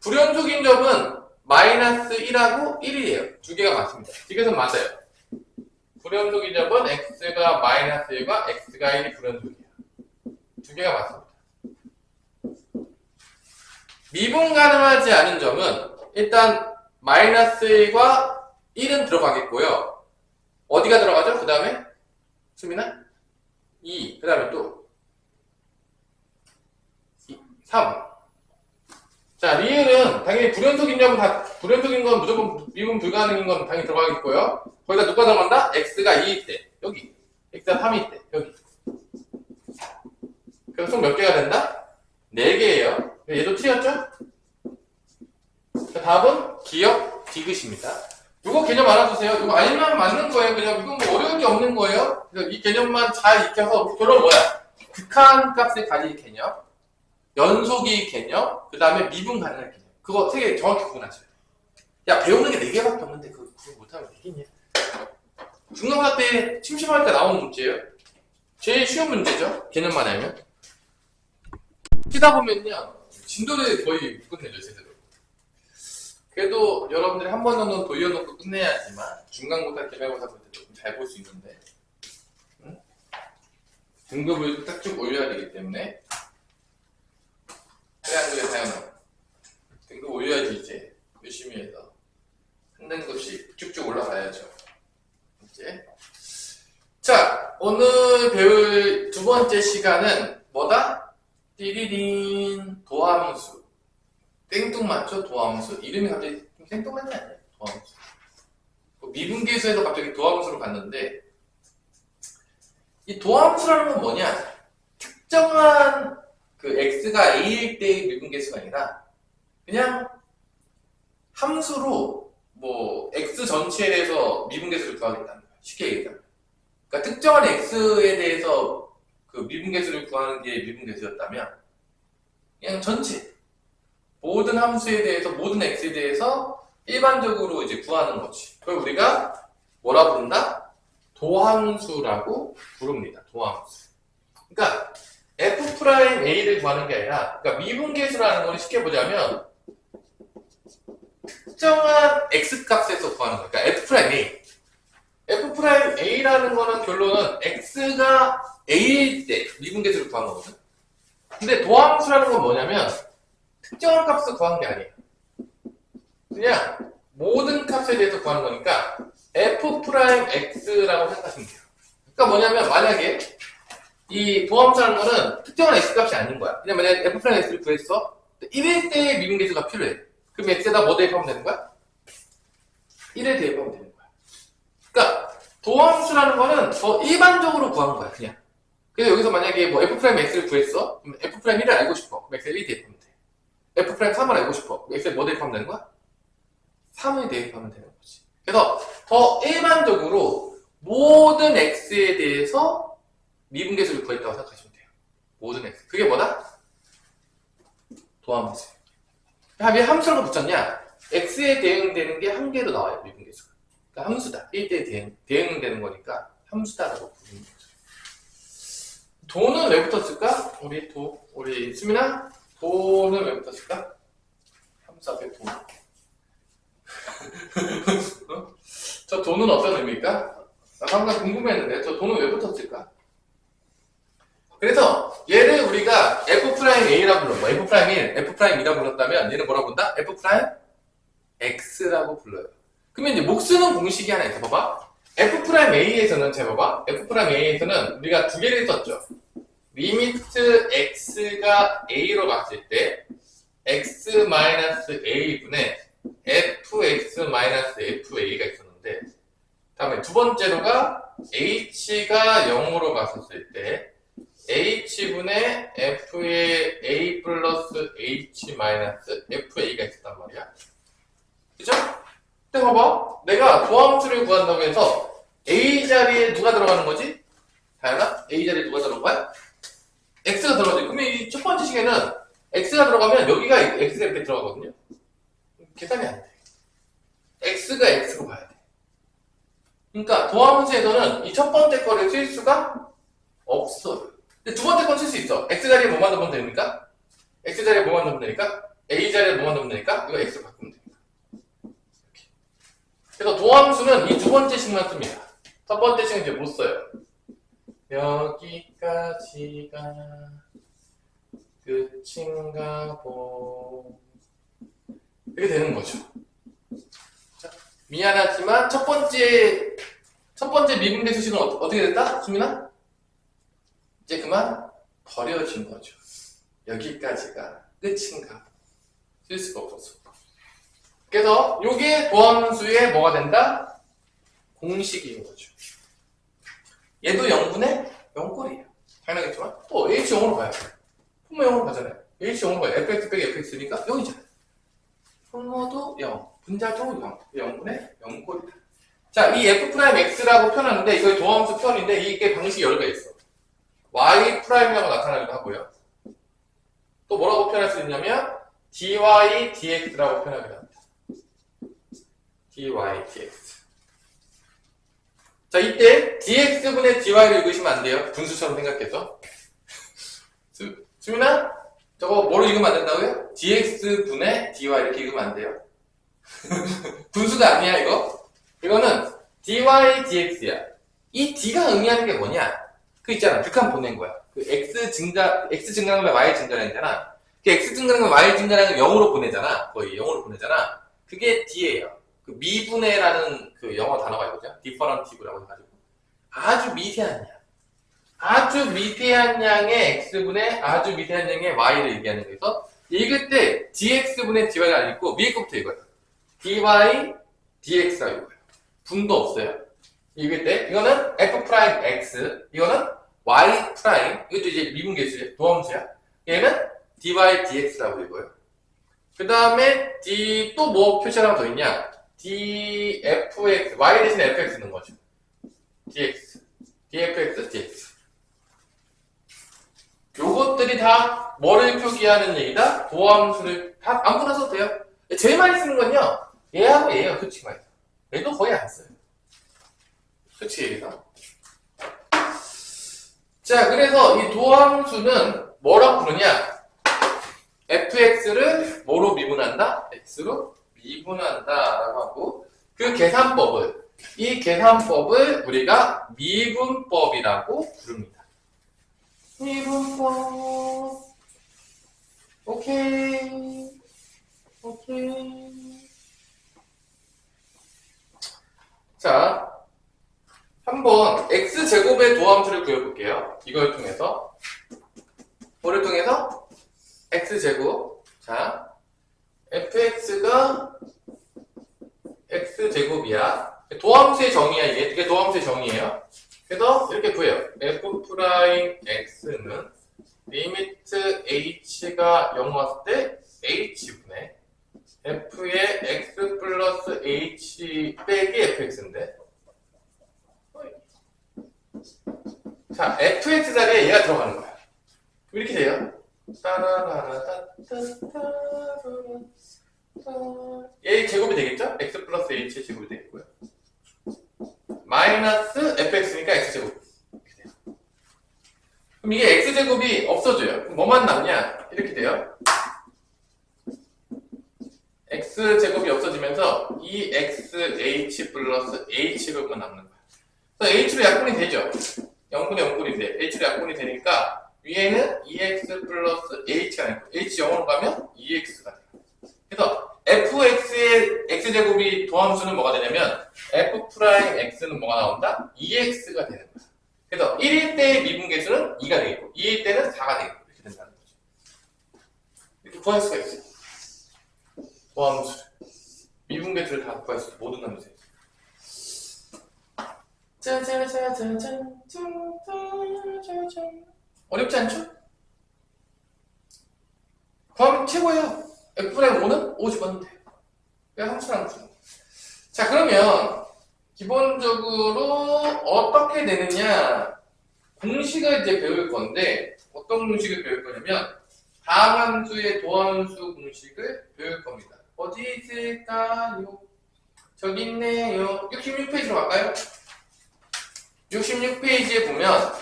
불연속인 점은 마이너스 1하고 1이에요. 두 개가 맞습니다. 지금은 맞아요. 불연속인 점은 x가 마이너스 1과 x가 1이 불연속이에요. 두 개가 맞습니다. 미분 가능하지 않은 점은 일단 마이너스 1과 1은 들어가겠고요. 어디가 들어가죠? 그 다음에 수민아? 2. 그 다음에 또 3. 자, 리을은 당연히 불연속인 점은 다, 불연속인 건 무조건 미분 불가능인 건 당연히 들어가겠고요. 거기다 누가 들어간다? x가 2일 때, 여기. x가 3일 때, 여기. 그럼 총 몇 개가 된다? 4개예요. 얘도 t였죠? 자, 답은 기억 디귿입니다. 이거 개념 알아두세요. 이거 알면 맞는 거예요. 그냥 이건 뭐 어려운 게 없는 거예요. 그래서 이 개념만 잘 익혀서 결론 뭐야? 극한값을 가질 개념, 연속이 개념, 그 다음에 미분 가능한 개념. 그거 3개 정확히 구분하셔야 돼요. 야, 배우는 게 4개밖에 없는데 그거 못하면 되겠냐? 중간고사 때 심심할 때 나오는 문제예요. 제일 쉬운 문제죠. 개념만 알면. 치다 보면요, 진도를 거의 못 끝내죠, 제대로. 그래도 여러분들이 한 번 정도는 돌려놓고 끝내야지만 중간고사, 기말고사 볼 때 조금 잘 볼 수 있는데, 응? 등급을 딱 쭉 올려야 되기 때문에. 그래 안 그래, 다현아? 등급 올려야지 이제 열심히 해서 한 등급씩 쭉쭉 올라가야죠. 이제 자, 오늘 배울 두 번째 시간은 뭐다? 띠리린 도함수. 땡뚱맞죠? 도함수. 이름이 갑자기 좀 생뚱맞지 않냐? 도함수. 미분계수에서 갑자기 도함수로 갔는데, 이 도함수라는 건 뭐냐? 특정한 그 x가 a일 때의 미분계수가 아니라 그냥 함수로 뭐 x 전체에 대해서 미분계수를 구하겠다는 거야. 쉽게 얘기하면. 그러니까 특정한 x에 대해서 그 미분계수를 구하는 게 미분계수였다면 그냥 전체 모든 함수에 대해서 모든 x에 대해서 일반적으로 이제 구하는 거지. 그걸 우리가 뭐라 부른다? 도함수라고 부릅니다. 도함수. 그러니까 f'A를 구하는 게 아니라, 그러니까 미분계수라는 걸 쉽게 보자면 특정한 x 값에서 구하는 거예요. 그러니까 f'A라는 거는 결론은 x가 a일 때 미분계수를 구한 거거든. 근데 도함수라는 건 뭐냐면 특정한 값을 구한 게 아니에요. 그냥 모든 값에 대해서 구하는 거니까 f'x라고 생각하시면 돼요. 그러니까 뭐냐면 만약에 이 도함수라는 거는 특정한 x값이 아닌 거야. 그냥 만약에 f'x를 구했어. 1일 때의 미분계수가 필요해. 그럼 x에다 뭐 대입하면 되는 거야? 1을 대입하면 되는 거야. 그러니까 도함수라는 거는 더 일반적으로 구한 거야, 그냥. 그래서 여기서 만약에 뭐 f'x를 구했어. 그럼 f'1을 알고 싶어. 그럼 x에 1 대입하면 돼. f'3을 알고 싶어. 그럼 x에 뭐 대입하면 되는 거야? 3을 대입하면 되는 거지. 그래서 더 일반적으로 모든 x에 대해서 미분계수를 구했다고 생각하시면 돼요. 모든 x. 그게 뭐다? 도함수. 왜 함수라고 붙였냐? x에 대응되는 게 한 개로 나와요, 미분계수가. 그러니까 함수다. 1대에 대응되는 거니까 함수다라고 부르는 거죠. 도는 왜 붙었을까? 우리 수민아? 도는 왜 붙었을까? 함수 앞에 도. 어? 저 도는 어떤 의미일까? 나 항상 궁금했는데, 저 도는 왜 붙었을까? 그래서 얘를 우리가 F'A라고 불러. 뭐 F'A, F'E라고 불렀다면 얘는 뭐라고 본다? F'X라고 불러요. 그러면 이제 목 쓰는 공식이 하나 있어. 봐봐. F'A에서는, 잘 봐봐. F'A에서는 우리가 두 개를 썼죠. 리미트 X가 A로 갔을 때 X-A분의 FX-FA가 있었는데, 다음에 두 번째로가 H가 0으로 갔었을 때 H분의 F의 A 플러스 H 마이너스 FA가 있었단 말이야. 그죠? 근데 봐봐. 내가 도함수를 구한다고 해서 A 자리에 누가 들어가는 거지? 다현아? A 자리에 누가 들어간 거야? X가 들어가지. 그러면 이 첫 번째 시계는 X가 들어가면 여기가 X가 이렇게 들어가거든요. 계산이 안 돼. X가 X로 가야 돼. 그러니까 도함수에서는 이 첫 번째 거를 쓸 수가 없어요. 근데 두 번째 건 쓸 수 있어. X 자리에 뭐만 넣으면 됩니까? X 자리에 뭐만 넣으면 되니까? A 자리에 뭐만 넣으면 되니까? 이거 X로 바꾸면 됩니다. 이렇게. 그래서 도함수는 이 두 번째 식만 씁니다. 첫 번째 식은 이제 못 써요. 여기까지가 끝인가 보. 이렇게 되는 거죠. 자, 미안하지만 첫 번째 미분계 수식은 어떻게 됐다? 수민아? 이제 그만 버려진 거죠. 여기까지가 끝인가? 쓸 수가 없었어. 그래서 요게 도함수의 뭐가 된다? 공식인 거죠. 얘도 0분의 0꼴이에요. 당연하겠지만 또 h 0으로 가요. 분모 0으로 가잖아요. h 0으로 가요. fx 빼기 fx니까 0이잖아요. 분모도 0, 분자도 0, 0분의 0꼴이다. 자, 이 f'x라고 표현하는데 이거 도함수 표현인데 이게 방식이 여러 개 있어. y'라고 나타나기도 하고요. 또 뭐라고 표현할 수 있냐면 dy, dx라고 표현하기도 합니다. dy, dx. 자, 이때 dx분의 dy를 읽으시면 안 돼요. 분수처럼 생각해서. 수민아? 저거 뭐로 읽으면 안 된다고요? dx분의 dy 이렇게 읽으면 안 돼요. 분수가 아니야, 이거. 이거는 dy, dx야. 이 d가 의미하는 게 뭐냐? 그 있잖아. 극한 보낸 거야. 그 x 증가하면 y 증가하잖아. 그 x 증가하면 y 증가하는 거 0으로 보내잖아. 거의 0으로 보내잖아. 그게 d예요. 그 미분해라는 그 영어 단어가 있거든요. differentive라고 해가지고. 아주 미세한 양. 아주 미세한 양의 x분의 아주 미세한 양의 y를 얘기하는 거에서 읽을 때 dx분의 dy가 안 읽고 위에 거부터 읽어요. dy, dx가 읽어요. 분도 없어요. 읽을 때 이거는 f'x, 이거는 y', 이것도 이제 미분계수예요. 도함수야. 얘는 dy, dx라고 읽어요. 그 다음에 d 또 뭐 표시 하나 더 있냐? dfx, y 대신에 fx 넣는 거죠. dx, dfx, dx. 요것들이 다 뭐를 표기하는 얘기다? 도함수를 다 아무거나 써도 돼요. 제일 많이 쓰는 건요, 얘하고 얘예요. 솔직히 말해서. 얘도 거의 안 써요. 솔직히 얘기해서. 자, 그래서 이 도함수는 뭐라고 부르냐? fx를 뭐로 미분한다? x로 미분한다 라고 하고, 그 계산법을, 이 계산법을 우리가 미분법이라고 부릅니다. 미분법. 오케이. 자, 한번 x제곱의 도함수를 구해볼게요. 이걸 통해서. 뭐를 통해서? x제곱. 자, fx가 x제곱이야. 도함수의 정의야, 이게 도함수의 정의예요. 그래서 이렇게 구해요. f'x는 리미트 h가 0 왔을 때 h분의 f의 x 플러스 h 빼기 fx인데, 자, fx 자리에 얘가 들어가는 거야. 이렇게 돼요. 얘 제곱이 되겠죠? x 플러스 h의 제곱이 되겠고요. 마이너스 fx니까 x제곱. 이렇게 돼요. 그럼 이게 x제곱이 없어져요. 그럼 뭐만 남냐? 이렇게 돼요. x제곱이 없어지면서 2xh 플러스 h제곱만 남는 거야. 그래서 h로 약분이 되죠. 0분의 0꼴인데 h로 약분이 되니까 위에는 EX 플러스 H가 되고 H 0으로 가면 EX가 돼요. 그래서 fx의 x제곱이 도함수는 뭐가 되냐면 f 프라임 x는 뭐가 나온다? EX가 되는 거야. 그래서 1일 때의 미분계수는 2가 되겠고 2일 때는 4가 되겠고 이렇게 된다는 거죠. 이렇게 구할 수가 있어요. 도함수 미분계수를 다 구할 수 있어요. 모든 함수에. 짜자자자잔 어렵지 않죠? 구하면 최고예요. F'의 5는 5 집어넣으면 돼요. 그냥 함수라는 거죠. 자, 그러면 기본적으로 어떻게 되느냐 공식을 이제 배울 건데 어떤 공식을 배울 거냐면 다음 함수의 도함수 공식을 배울 겁니다. 어디 있을까요? 저기 있네요. 66페이지로 갈까요? 66페이지에 보면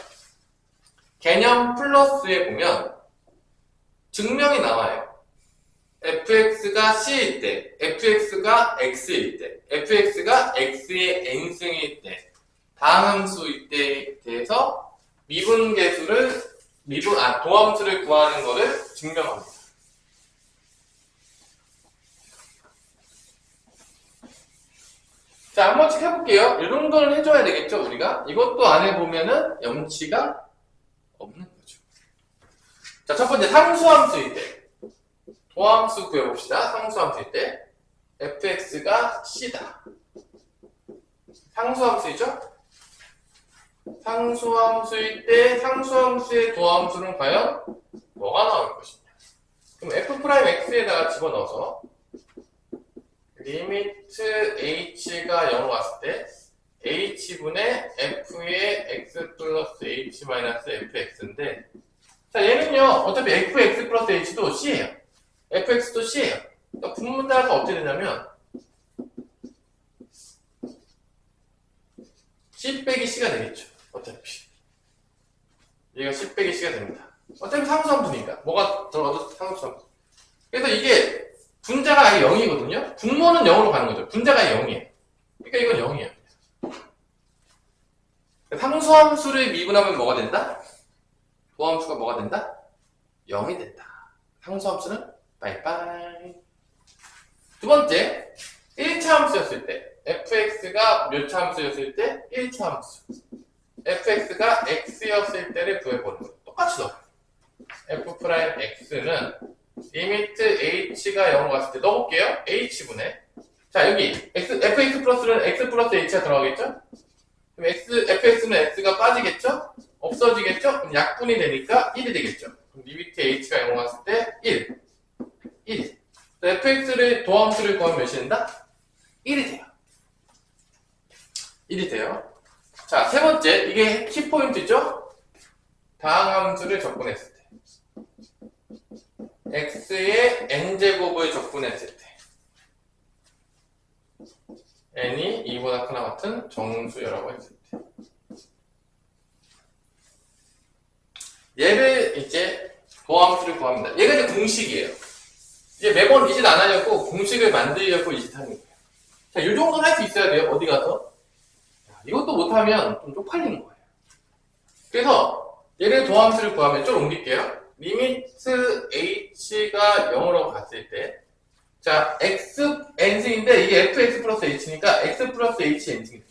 개념 플러스에 보면 증명이 나와요. fx가 c일 때, fx가 x일 때, fx가 x의 n승일 때, 다음 함수일 때에 대해서 도함수를 구하는 것을 증명합니다. 자, 한 번씩 해볼게요. 이 정도는 해줘야 되겠죠, 우리가? 이것도 안 해보면은 염치가 없는 거죠. 자, 첫 번째, 상수함수일 때. 도함수 구해봅시다. 상수함수일 때. fx가 c다. 상수함수이죠? 상수함수일 때, 상수함수의 도함수는 과연 뭐가 나올 것이냐. 그럼 f'x에다가 집어넣어서 리미트 h가 0으로 갔을 때 h분의 f의 x 플러스 h 마이너스 fx인데 자 얘는요 어차피 fx 플러스 h도 c예요. fx도 c예요. 그러니까 분문 따라서 어떻게 되냐면 c 빼기 c가 되겠죠. 어차피 얘가 c 빼기 c가 됩니다. 어차피 상수함수니까 뭐가 들어가도 상수함수. 그래서 이게 분자가 아예 0이거든요. 분모는 0으로 가는 거죠. 분자가 0이에요. 그러니까 이건 0이에요. 상수함수를 미분하면 뭐가 된다? 도함수가 뭐가 된다? 0이 된다. 상수함수는 빠이빠이. 두 번째, 1차 함수였을 때 fx가 몇 차 함수였을 때? 1차 함수. fx가 x였을 때를 구해보는 거예요. 똑같이 넣어요. f'x는 리미트 h가 0으로 갔을 때 넣어볼게요. h분의 자 여기 fx 플러스는 x 플러스 h가 들어가겠죠? 그럼 fx는 x가 빠지겠죠? 없어지겠죠? 그럼 약분이 되니까 1이 되겠죠? 그럼 리미트 h가 0으로 갔을 때 1 fx를 도함수를 구하면 몇이 된다? 1이 돼요. 1이 돼요. 자, 세 번째 이게 키포인트죠? 다항 함수를 적분했을 때 x의 n제곱을 적분했을 때 n이 2보다 크나 같은 정수여라고 했을 때 얘를 이제 도함수를 구합니다. 얘가 이제 공식이에요. 이제 매번 이 짓 안 하려고 공식을 만들려고 이 짓 하는 거예요. 자, 이 정도는 할 수 있어야 돼요. 어디 가서 이것도 못하면 좀 쪽팔리는 거예요. 그래서 얘를 도함수를 구하면 좀 옮길게요. 리미트 h가 0으로 갔을 때 자, x n승인데 이게 fx 플러스 h니까 x 플러스 h n승이에요.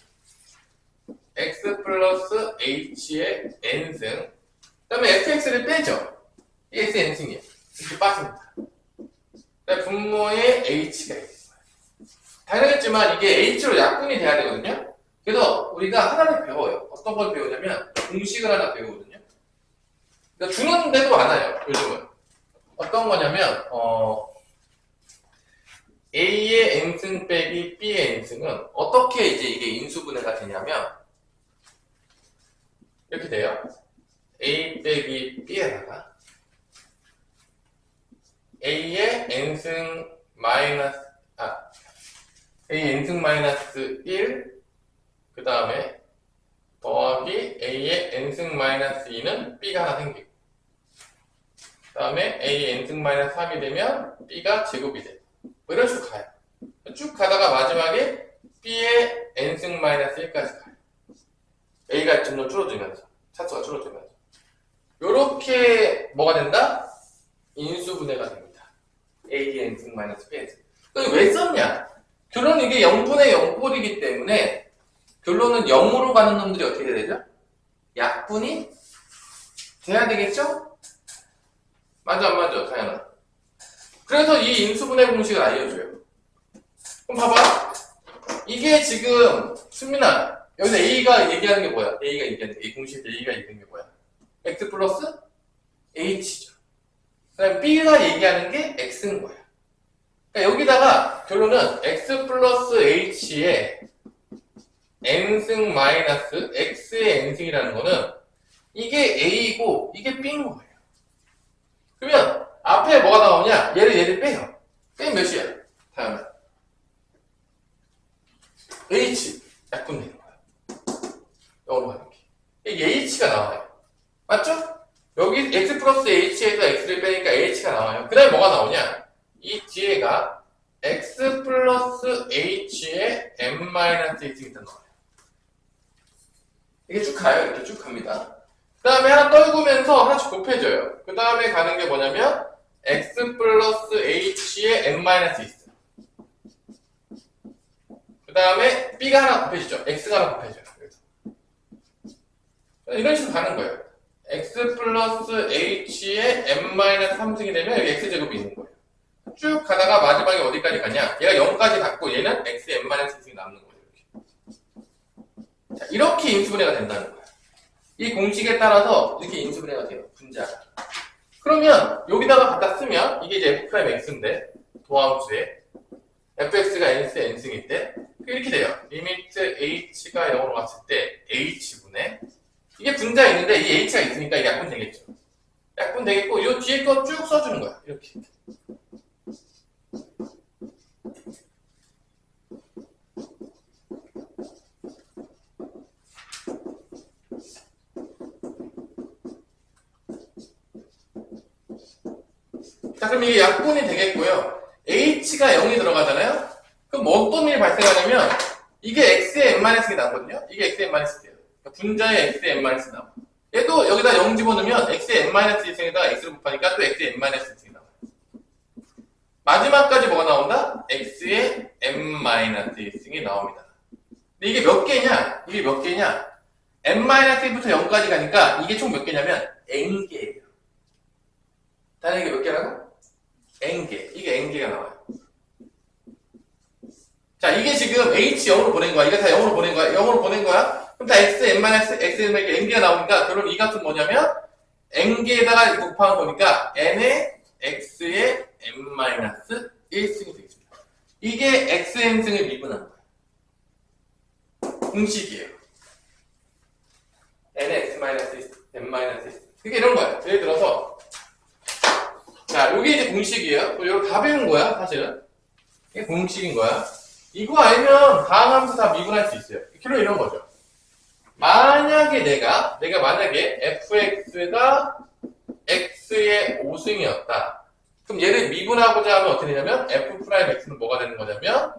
x 플러스 h의 n승 그 다음에 fx를 빼죠. 이게 x n승이에요. 이렇게 빠집니다. 그다음에 분모에 h가 있어요. 당연하겠지만 이게 h로 약분이 돼야 되거든요. 그래서 우리가 하나를 배워요. 어떤 걸 배우냐면 공식을 하나 배우거든요. 그러니까 주는 데도 많아요. 요즘은 어떤 거냐면 A의 n승 빼기 B의 n승은 어떻게 이제 이게 인수분해가 되냐면 이렇게 돼요. A 빼기 B에다가 A의 n승 마이너스 A n승 마이너스 1 그 다음에 더하기 A의 n승 마이너스 2는 B가 하나 생기고 그 다음에 A의 n승 마이너스 3이 되면 B가 제곱이 돼요. 뭐 이런 식으로 가요. 쭉 가다가 마지막에 B의 n승 마이너스 1까지 가요. A가 점점 줄어들면서 차수가 줄어들면서 요렇게 뭐가 된다? 인수분해가 됩니다. A n승 마이너스 B n승. 그럼 왜 썼냐? 결론은 이게 0분의 0꼴이기 때문에 결론은 0으로 가는 놈들이 어떻게 돼야 되죠? 약분이 돼야 되겠죠? 맞아 안 맞아 다현아? 그래서 이 인수분해 공식을 알려줘요. 그럼 봐봐. 이게 지금 수민아 여기서 A가 얘기하는 게 뭐야? A가 얘기하는 게 이 공식 A가 얘기하는 게 뭐야? X 플러스 H죠. 그 다음에 B가 얘기하는 게 X인 거야. 그러니까 여기다가 결론은 X 플러스 H의 N승 마이너스 X의 N승이라는 거는 이게 A이고 이게 B인 거예요. 그러면 앞에 뭐가 나오냐? 얘를 빼요. 빼면 몇이야? 다음에 H 약분되는 거야. 영어로 가는 게. 이게 H가 나와요. 맞죠? 여기 X 플러스 H에서 X를 빼니까 H가 나와요. 그 다음에 뭐가 나오냐? 이 뒤에가 X 플러스 H의 M-H이 일단 나와요. 이게 쭉 가요. 이렇게 쭉 갑니다. 그 다음에 하나 떨구면서 하나씩 곱해져요. 그 다음에 가는 게 뭐냐면 X 플러스 H의 M-이 있어요. 그 다음에 B가 하나 곱해지죠. X가 하나 곱해져요. 그래서 이런 식으로 가는 거예요. X 플러스 H의 M-3승이 되면 여기 X제곱이 있는 거예요. 쭉 가다가 마지막에 어디까지 가냐? 얘가 0까지 갔고 얘는 X의 M-3승이 남는 거예요. 이렇게. 자, 이렇게 인수분해가 된다는 거예요. 이 공식에 따라서 이렇게 인수분해가 돼요. 분자가. 그러면 여기다가 갖다 쓰면 이게 이제 F'X인데 도함수에 fx가 n수의 n승일 때 이렇게 돼요. 리미트 h가 0으로 갔을 때 h분의 이게 분자 있는데 이 h가 있으니까 이게 약분 되겠죠. 약분 되겠고 이 뒤에 거 쭉 써주는 거야. 이렇게. 자, 그럼 이게 약분이 되겠고요. h가 0이 들어가잖아요? 그럼 뭐 어떤 일이 발생하냐면 이게 x의 n-이 나오거든요? 이게 x의 n-예요. 그러니까 분자의 x의 n-이 나와요. 얘도 여기다 0 집어넣으면 x의 n-1승에다가 x를 곱하니까 또 x의 n-1승이 나와요. 마지막까지 뭐가 나온다? x의 n-1승이 나옵니다. 근데 이게 몇 개냐? 이게 몇 개냐? n-1부터 0까지 가니까 이게 총 몇 개냐면 n개예요. 다른 이게 몇 개라고? n개. 이게 n개가 나와요. 자, 이게 지금 h 0으로 보낸 거야. 이거 다 0으로 보낸 거야. 0으로 보낸 거야. 그럼 다 x, n-x에게 n개가 나오니까 결론 이 값은 뭐냐면 n개에다가 곱하는 거니까 n의 x의 n-1승이 되겠습니다. 이게 xn승을 미분한 거야. 공식이에요. n의 x-n-1. 그게 이런 거야. 예를 들어서 자, 요게 이제 공식이에요. 이거 다 배운 거야, 사실은. 이게 공식인 거야. 이거 알면 다음 함수 다 미분할 수 있어요. 결론 이런 거죠. 만약에 내가 만약에 fx가 x의 5승이었다. 그럼 얘를 미분하고자 하면 어떻게 되냐면 f'x는 뭐가 되는 거냐면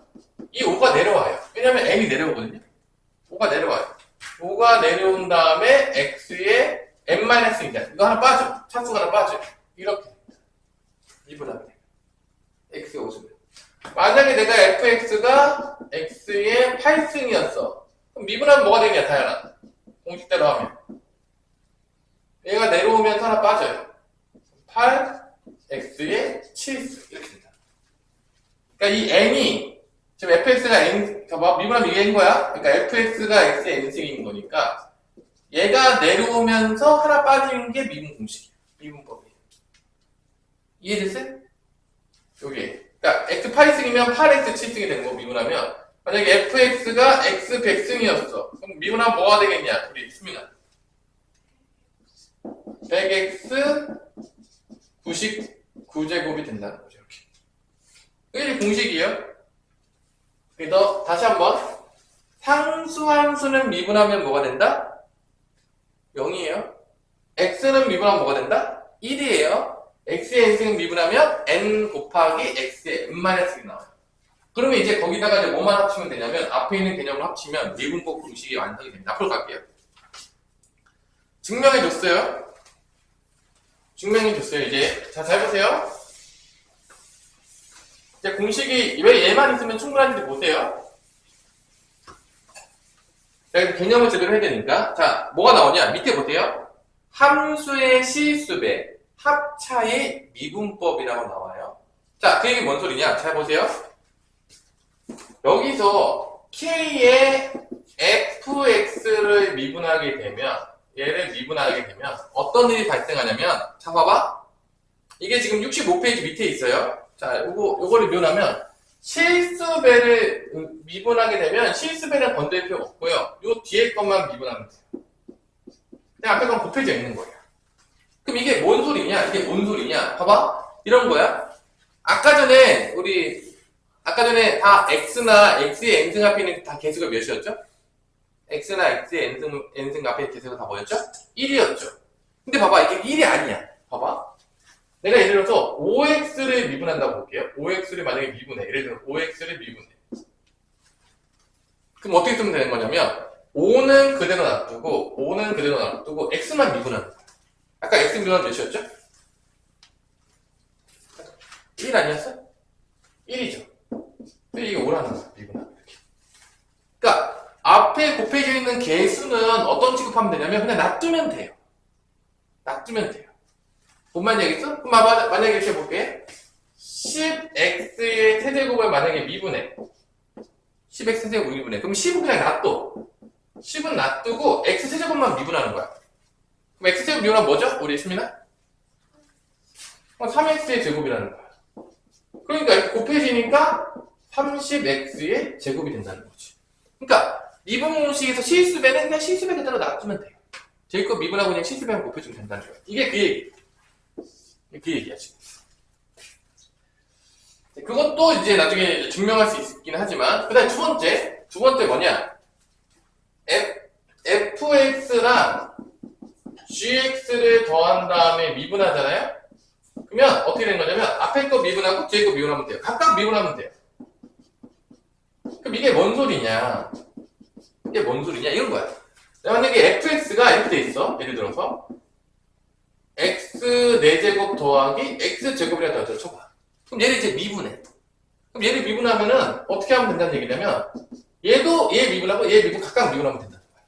이 5가 내려와요. 왜냐면 m이 내려오거든요. 5가 내려와요. 5가 내려온 다음에 x의 n-이냐. 이거 하나 빠져. 차수가 하나 빠져요. 이렇게. 미분하면 돼요. x의 5승. 만약에 내가 fx가 x의 8승이었어. 그럼 미분하면 뭐가 되냐, 다현아? 공식대로 하면. 얘가 내려오면 하나 빠져요. 8, x의 7승. 이렇게 된다. 그러니까 이 n이, 지금 fx가 n, 미분하면 이게 n인 거야? 그러니까 fx가 x의 n승인 거니까, 얘가 내려오면서 하나 빠지는 게 미분 공식이에요. 미분법이에요. 이해됐어요? 요게. 그러니까 x 8승이면 8x 7승이 되는 거 미분하면 만약에 fx가 x 100승이었어. 그럼 미분하면 뭐가 되겠냐? 우리 수민아. 100x 99제곱이 된다는 거죠. 이렇게. 이게 공식이에요. 그래서 다시 한번 상수함수는 미분하면 뭐가 된다? 0이에요. x는 미분하면 뭐가 된다? 1이에요. x의 n승 미분하면 n 곱하기 x의 n-이 나와요. 그러면 이제 거기다가 이제 뭐만 합치면 되냐면 앞에 있는 개념을 합치면 미분법 공식이 완성이 됩니다. 앞으로 갈게요. 증명해 줬어요. 증명이 됐어요, 이제. 자, 잘 보세요. 이제 공식이 왜 얘만 있으면 충분한지 보세요. 자, 개념을 제대로 해야 되니까. 자, 뭐가 나오냐? 밑에 보세요. 함수의 실수배, 합차의 미분법이라고 나와요. 자, 그 얘기 뭔 소리냐? 잘 보세요. 여기서 K의 fx를 미분하게 되면, 얘를 미분하게 되면 어떤 일이 발생하냐면, 자, 봐봐. 이게 지금 65페이지 밑에 있어요. 자, 요거를 미분하면, 실수배를 미분하게 되면 실수배는 건들 필요 없고요. 요 뒤에 것만 미분하면 돼요. 그냥 앞에 건 곱해져 있는 거예요. 그럼 이게 뭔 소리냐? 이게 뭔 소리냐? 봐봐. 이런 거야. 아까 전에 다 x나 x의 n승 앞에 있는 다 개수가 몇이었죠? x나 x의 n승 앞에 있는 개수가 다 뭐였죠? 1이었죠. 근데 봐봐. 이게 1이 아니야. 봐봐. 내가 예를 들어서 5x를 미분한다고 볼게요. 5x를 만약에 미분해. 예를 들어서 5x를 미분해. 그럼 어떻게 쓰면 되는 거냐면 5는 그대로 놔두고 x만 미분하는 거야. 아까 x 미분하면 몇이었죠? 1 아니었어? 1이죠. 근데 이게 5라는 거야. 미분하면 이렇게. 그러니까 앞에 곱해져 있는 개수는 어떤 취급하면 되냐면 그냥 놔두면 돼요. 뭔 말인지 알겠어? 그럼 만약에 이렇게 볼게. 10x의 세제곱을 만약에 미분해. 10x 세제곱 미분해. 그럼 10은 그냥 놔둬. 10은 놔두고 x 세제곱만 미분하는 거야. 그럼 x 세제곱 미분하면 뭐죠? 우리 수민아? 3x의 제곱이라는 거야. 그러니까 이렇게 곱해지니까 30x의 제곱이 된다는 거지. 그러니까 미분 공식에서 실수배는 그냥 실수배 그대로 놔두면 돼요. 제곱 미분하고 그냥 실수배만 곱해주면 된다는 거야. 이게 그 얘기. 그 얘기야, 지금. 그것도 이제 나중에 증명할 수 있긴 하지만, 그 다음에 두 번째 뭐냐? fx랑 gx를 더한 다음에 미분하잖아요? 그러면 어떻게 되는 거냐면, 앞에 거 미분하고 뒤에 거 미분하면 돼요. 각각 미분하면 돼요. 그럼 이게 뭔 소리냐? 이런 거야. 만약에 fx가 이렇게 돼 있어. 예를 들어서, x 4제곱 더하기 x 제곱이라 더 쳐봐. 그럼 얘를 이제 미분해. 그럼 얘를 미분하면은 어떻게 하면 된다는 얘기냐면 얘도 얘 미분하고 얘 미분 각각 미분하면 된다는 거야.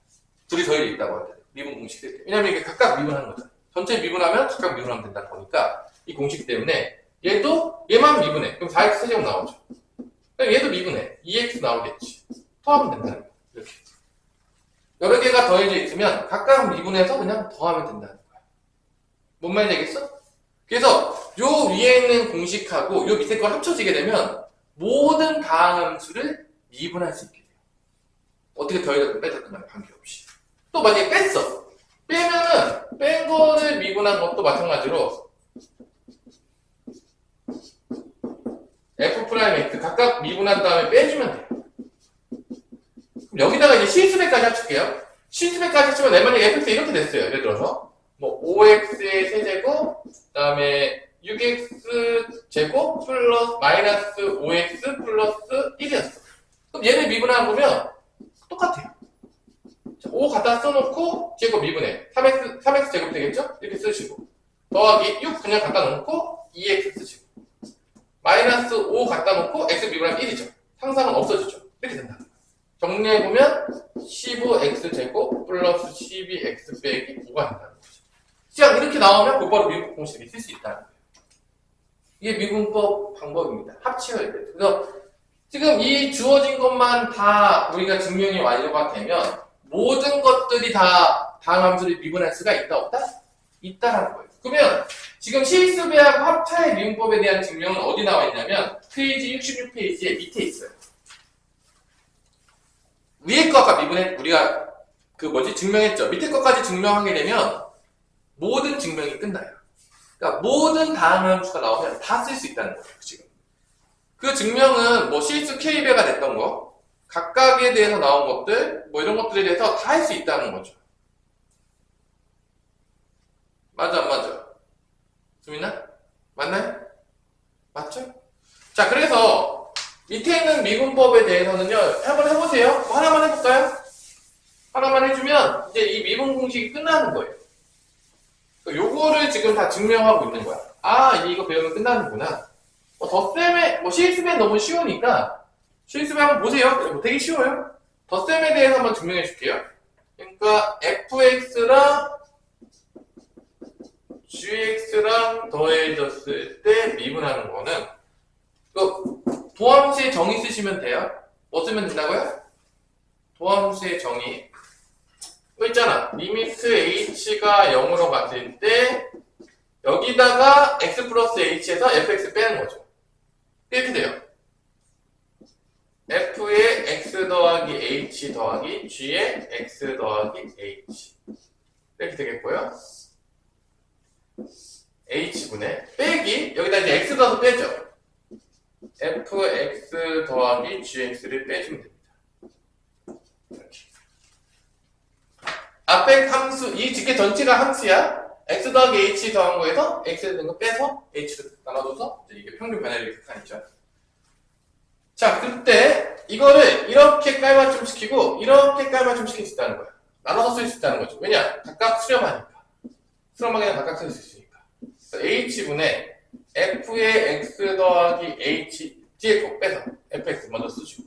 둘이 더일이 있다고 할 때. 미분 공식 때. 왜냐면 이게 각각 미분하는 거잖아. 전체 미분하면 각각 미분하면 된다는 거니까 이 공식 때문에 얘만 미분해. 그럼 4x 세제곱 나오죠. 그럼 얘도 미분해. 2x 나오겠지. 더하면 된다는 거야. 이렇게. 여러 개가 더해져 있으면 각각 미분해서 그냥 더하면 된다는 거야. 뭔 말인지 알겠어? 그래서 요 위에 있는 공식하고 요 밑에 걸 합쳐지게 되면 모든 다항함수를 미분할 수 있게 돼요. 어떻게 더해졌든 빼졌든 관계없이. 또 만약에 뺐어. 빼면은 뺀 거를 미분한 것도 마찬가지로 f'x 각각 미분한 다음에 빼주면 돼요. 그럼 여기다가 이제 실수배까지 합칠게요. 실수배까지 합치면 내 만약에 fx 이렇게 됐어요. 예를 들어서 뭐 5x의 세제곱, 그 다음에 6x 제곱 플러스 마이너스 5x 플러스 1이었어. 그럼 얘를 미분하는 거면 똑같아요. 자, 5 갖다 써놓고 제곱 미분해. 3x 제곱 되겠죠? 이렇게 쓰시고 더하기 6 그냥 갖다 놓고 2x 쓰시고 마이너스 5 갖다 놓고 x 미분하면 1이죠. 상상은 없어지죠. 이렇게 된다. 정리해보면 15x 제곱 플러스 12x 빼기 5가 된다는 거죠. 시작 이렇게 나오면 곧바로 미분법 공식을 쓸 수 있다는 거예요. 이게 미분법 방법입니다. 합치어야 돼요. 그래서 지금 이 주어진 것만 다 우리가 증명이 완료가 되면 모든 것들이 다 다항함수를 미분할 수가 있다 없다? 있다라는 거예요. 그러면 지금 실수배하고 합차의 미분법에 대한 증명은 어디 나와 있냐면 페이지 66페이지에 밑에 있어요. 위에 거 아까 미분해 우리가 증명했죠. 밑에 것까지 증명하게 되면 모든 증명이 끝나요. 그러니까 모든 다항함수가 나오면 다 쓸 수 있다는 거예요. 지금 그 증명은 뭐 실수 K배가 됐던 거 각각에 대해서 나온 것들 뭐 이런 것들에 대해서 다 할 수 있다는 거죠. 맞아 안 맞아? 수민아? 맞나요? 맞죠? 자 그래서 밑에 있는 미분법에 대해서는요 한번 해보세요. 뭐 하나만 해볼까요? 하나만 해주면 이제 이 미분 공식이 끝나는 거예요. 요거를 지금 다 증명하고 있는 거야. 아, 이거 배우면 끝나는구나. 덧셈에, 실습에 너무 쉬우니까, 실습에 한번 보세요. 되게 쉬워요. 덧셈에 대해서 한번 증명해 줄게요. 그러니까, fx랑 gx랑 더해졌을 때 미분하는 거는, 도함수의 정의 쓰시면 돼요. 뭐 쓰면 된다고요? 도함수의 정의. 있잖아. 리미트 h가 0으로 갔을 때, 여기다가 x 플러스 h에서 fx 빼는 거죠. 이렇게 돼요. f의 x 더하기 h 더하기 g의 x 더하기 h. 이렇게 되겠고요. h분의 빼기, 여기다 이제 x 더해서 빼죠. fx 더하기 gx를 빼주면 됩니다. 이렇게. 앞에 함수, 이 직계 전체가 함수야. x 더하기 h 더한 거에서 x에 든 거 빼서 h로 나눠줘서 이게 평균 변화율의 극한이죠. 자, 그때 이거를 이렇게 깔맞춤 시키고 이렇게 깔맞춤 시킬 수 있다는 거야. 나눠서 쓸 수 있다는 거죠. 왜냐? 각각 수렴하니까. 수렴하기는 각각 쓸 수 있으니까. h분의 f의 x 더하기 h 뒤에 거 빼서 fx 먼저 쓰시고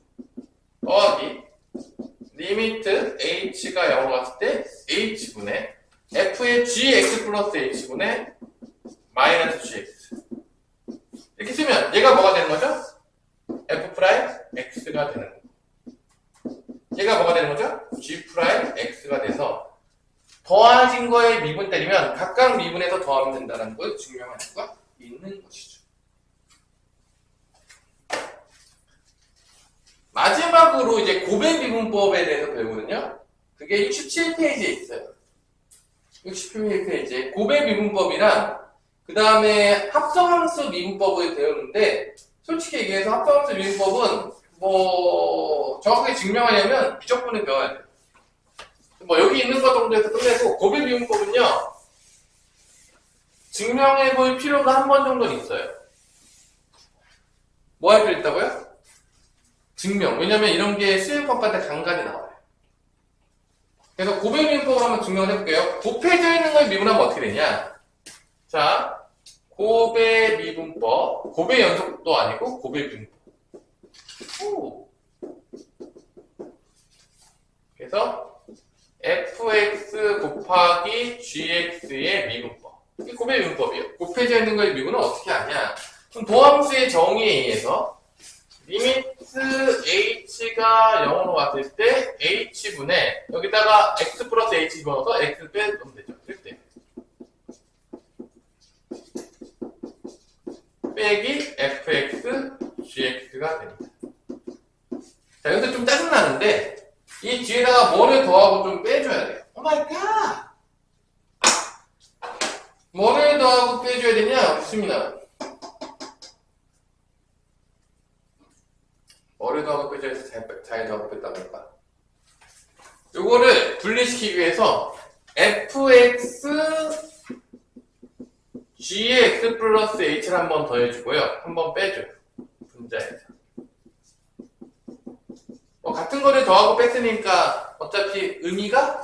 더하기 리미트 h가 0으로 갔을 때 h분의 f의 gx 플러스 h분의 마이너스 gx 이렇게 쓰면 얘가 뭐가 되는 거죠? f 프라임 x가 되는 거고 얘가 뭐가 되는 거죠? g 프라임 x가 돼서 더해진 거에 미분 때리면 각각 미분해서 더하면 된다는 걸 증명할 수가 있는 것이죠. 마지막으로 이제 고배 미분법에 대해서 배우거든요. 그게 67페이지에 있어요. 67페이지에 고배 미분법이랑 그 다음에 합성함수 미분법을 배우는데 솔직히 얘기해서 합성함수 미분법은 정확하게 증명하려면 미적분을 배워야 돼요. 여기 있는 것 정도에서 끝내고 고배 미분법은요 증명해 볼 필요가 한 번 정도는 있어요. 뭐 할 필요 있다고요? 증명. 왜냐면 이런 게 수행평가 때 간간히 나와요. 그래서 고배 미분법을 한번 증명을 해볼게요. 곱해져 있는 걸 미분하면 어떻게 되냐? 자, 고배 미분법. 고배 연속도 아니고 고배 미분법. 오. 그래서 fx 곱하기 gx의 미분법. 이게 고배 미분법이에요. 곱해져 있는 걸 미분은 어떻게 하냐? 그럼 도함수의 정의에 의해서 리미트 h가 0으로 왔을 때 h분의 여기다가 x 플러스 h 집어넣어서 x 빼면 되죠. 이렇게 빼기 fx gx가 됩니다. 자, 여기서 좀 짜증나는데 이 뒤에다가 뭐를 더하고 좀 빼줘야 돼요. 오마이갓! 뭐를 더하고 빼줘야 되냐? 좋습니다. 뭐를 더하고 빼줘야지 잘 더하고 뺐다 보니까 요거를 분리시키기 위해서 fx g의 x 플러스 h를 한 번 더해주고요. 한 번 빼줘요. 분자에서. 같은 거를 더하고 뺐으니까 어차피 의미가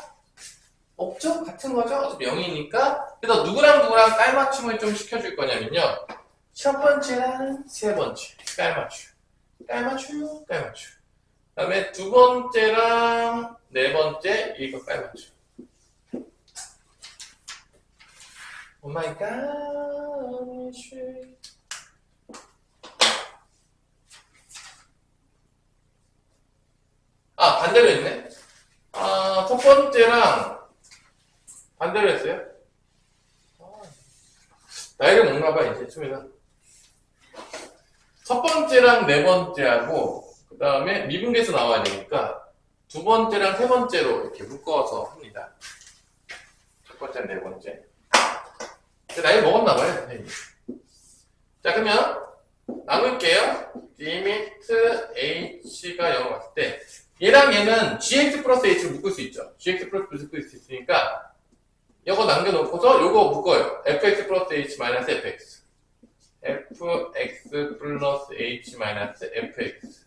없죠? 같은 거죠? 어차피 0이니까. 그래서 누구랑 깔맞춤을 좀 시켜줄 거냐면요. 첫 번째랑 세 번째. 깔맞춤. 그 다음에 두 번째랑 네 번째, 이거 깔맞춤. 오마이갓. 반대로 했네. 첫 번째랑 반대로 했어요. 나이를 먹나봐, 이제 쯤이면. 첫 번째랑 네 번째하고, 그 다음에 미분계수 나와야 되니까, 두 번째랑 세 번째로 이렇게 묶어서 합니다. 첫 번째, 네 번째. 나이 먹었나봐요, 선생님. 자, 그러면, 나눌게요. 리미트 h가 0 왔을 때, 얘랑 얘는 gx 플러스 h를 묶을 수 있죠. gx 플러스 h를 묶을 수 있으니까, 이거 남겨놓고서 요거 묶어요. fx 플러스 h 마이너스 fx. fx 플러스 h 마이너스 fx.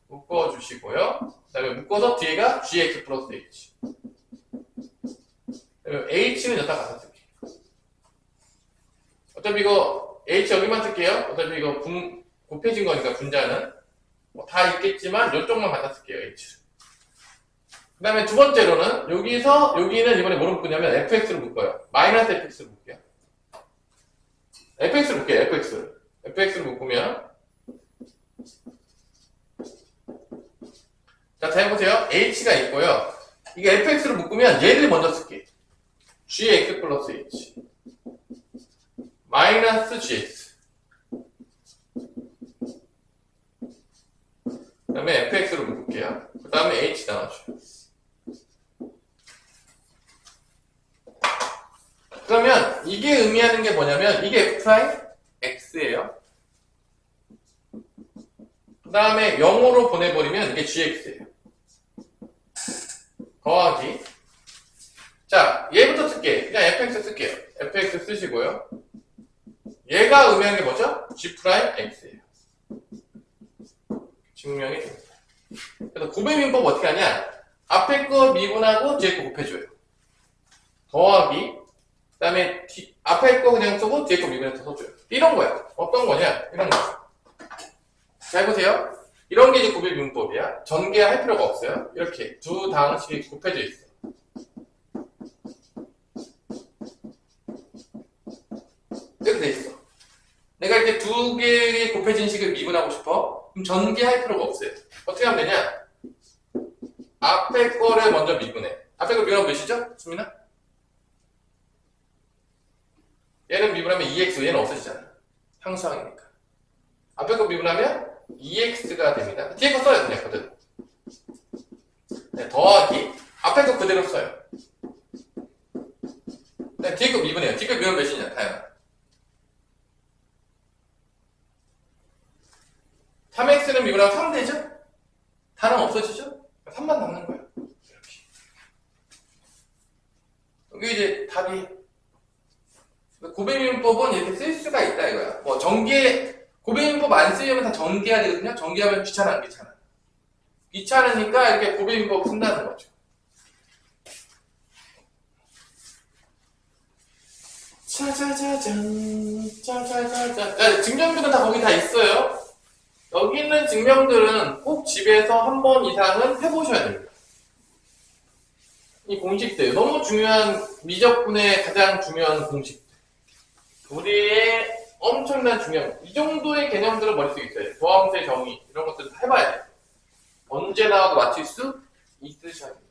묶어주시고요. 그 다음에 묶어서 뒤에가 gx 플러스 h. h는 여기다 갖다 쓸게요. 어차피 이거 h 여기만 쓸게요. 어차피 이거 곱해진 거니까 분자는 다 있겠지만 이쪽만 갖다 쓸게요. h. 그 다음에 두 번째로는 여기는 이번에 뭐로 묶냐면 fx로 묶어요. 마이너스 fx로 묶게요. fx로 묶게요. fx로 묶으면 자, 잘 보세요. h가 있고요. 이게 fx로 묶으면 얘를 먼저 쓸게요. gx 플러스 h 마이너스 gx 그 다음에 fx로 묶을게요. 그 다음에 h 나와줘요. 그러면 이게 의미하는 게 뭐냐면 이게 f'x예요. 그 다음에 0으로 보내버리면 이게 gx예요. 더하기 자, 얘부터 쓸게. 그냥 fx 쓸게요. fx 쓰시고요. 얘가 의미하는 게 뭐죠? g'x예요. 증명이 됩니다. 그래서 곱해민법 어떻게 하냐? 앞에 거 미분하고 뒤에 거 곱해줘요. 더하기 그 다음에 앞에 거 그냥 쓰고 뒤에 거 미분해서 써줘요. 이런 거야. 어떤 거냐? 이런 거. 잘 보세요. 이런 게 이제 곱해민법이야. 전개할 필요가 없어요. 이렇게 두 당식이 곱해져 있어. 이렇게 돼 있어. 내가 이렇게 두 개의 곱해진 식을 미분하고 싶어? 그럼 전개할 필요가 없어요. 어떻게 하면 되냐? 앞에 거를 먼저 미분해. 앞에 거 미분하면 몇이죠? 수민아? 얘는 미분하면 2x, 얘는 없어지잖아. 상수항이니까. 앞에 거 미분하면 2x가 됩니다. 뒤에 거 써요, 그냥 그대로. 네, 더하기. 앞에 거 그대로 써요. 네, 뒤에 거 미분해요. 뒤에 거 미분하면 몇이냐, 다양한. 3x는 미분하면 3 되죠? 다는 없어지죠? 3만 남는 거예요. 이렇게. 여기 이제 답이 곱해민법은 이렇게 쓸 수가 있다 이거야. 뭐 곱해민법 안 쓰려면 다 전개해야 되거든요. 전개하면 귀찮아 안 귀찮아? 귀찮으니까 이렇게 곱해민법 쓴다는 거죠. 짜자자잔 짜자자잔 증명들은 다 거기 다 있어요. 여기 있는 증명들은 꼭 집에서 한 번 이상은 해보셔야 됩니다. 이 공식들, 너무 중요한 미적분의 가장 중요한 공식들. 우리의 엄청난 중요한, 이 정도의 개념들은 머릿속에 있어요. 도함수의 정의, 이런 것들을 다 해봐야 돼요. 언제 나와도 맞출 수 있으셔야 됩니다.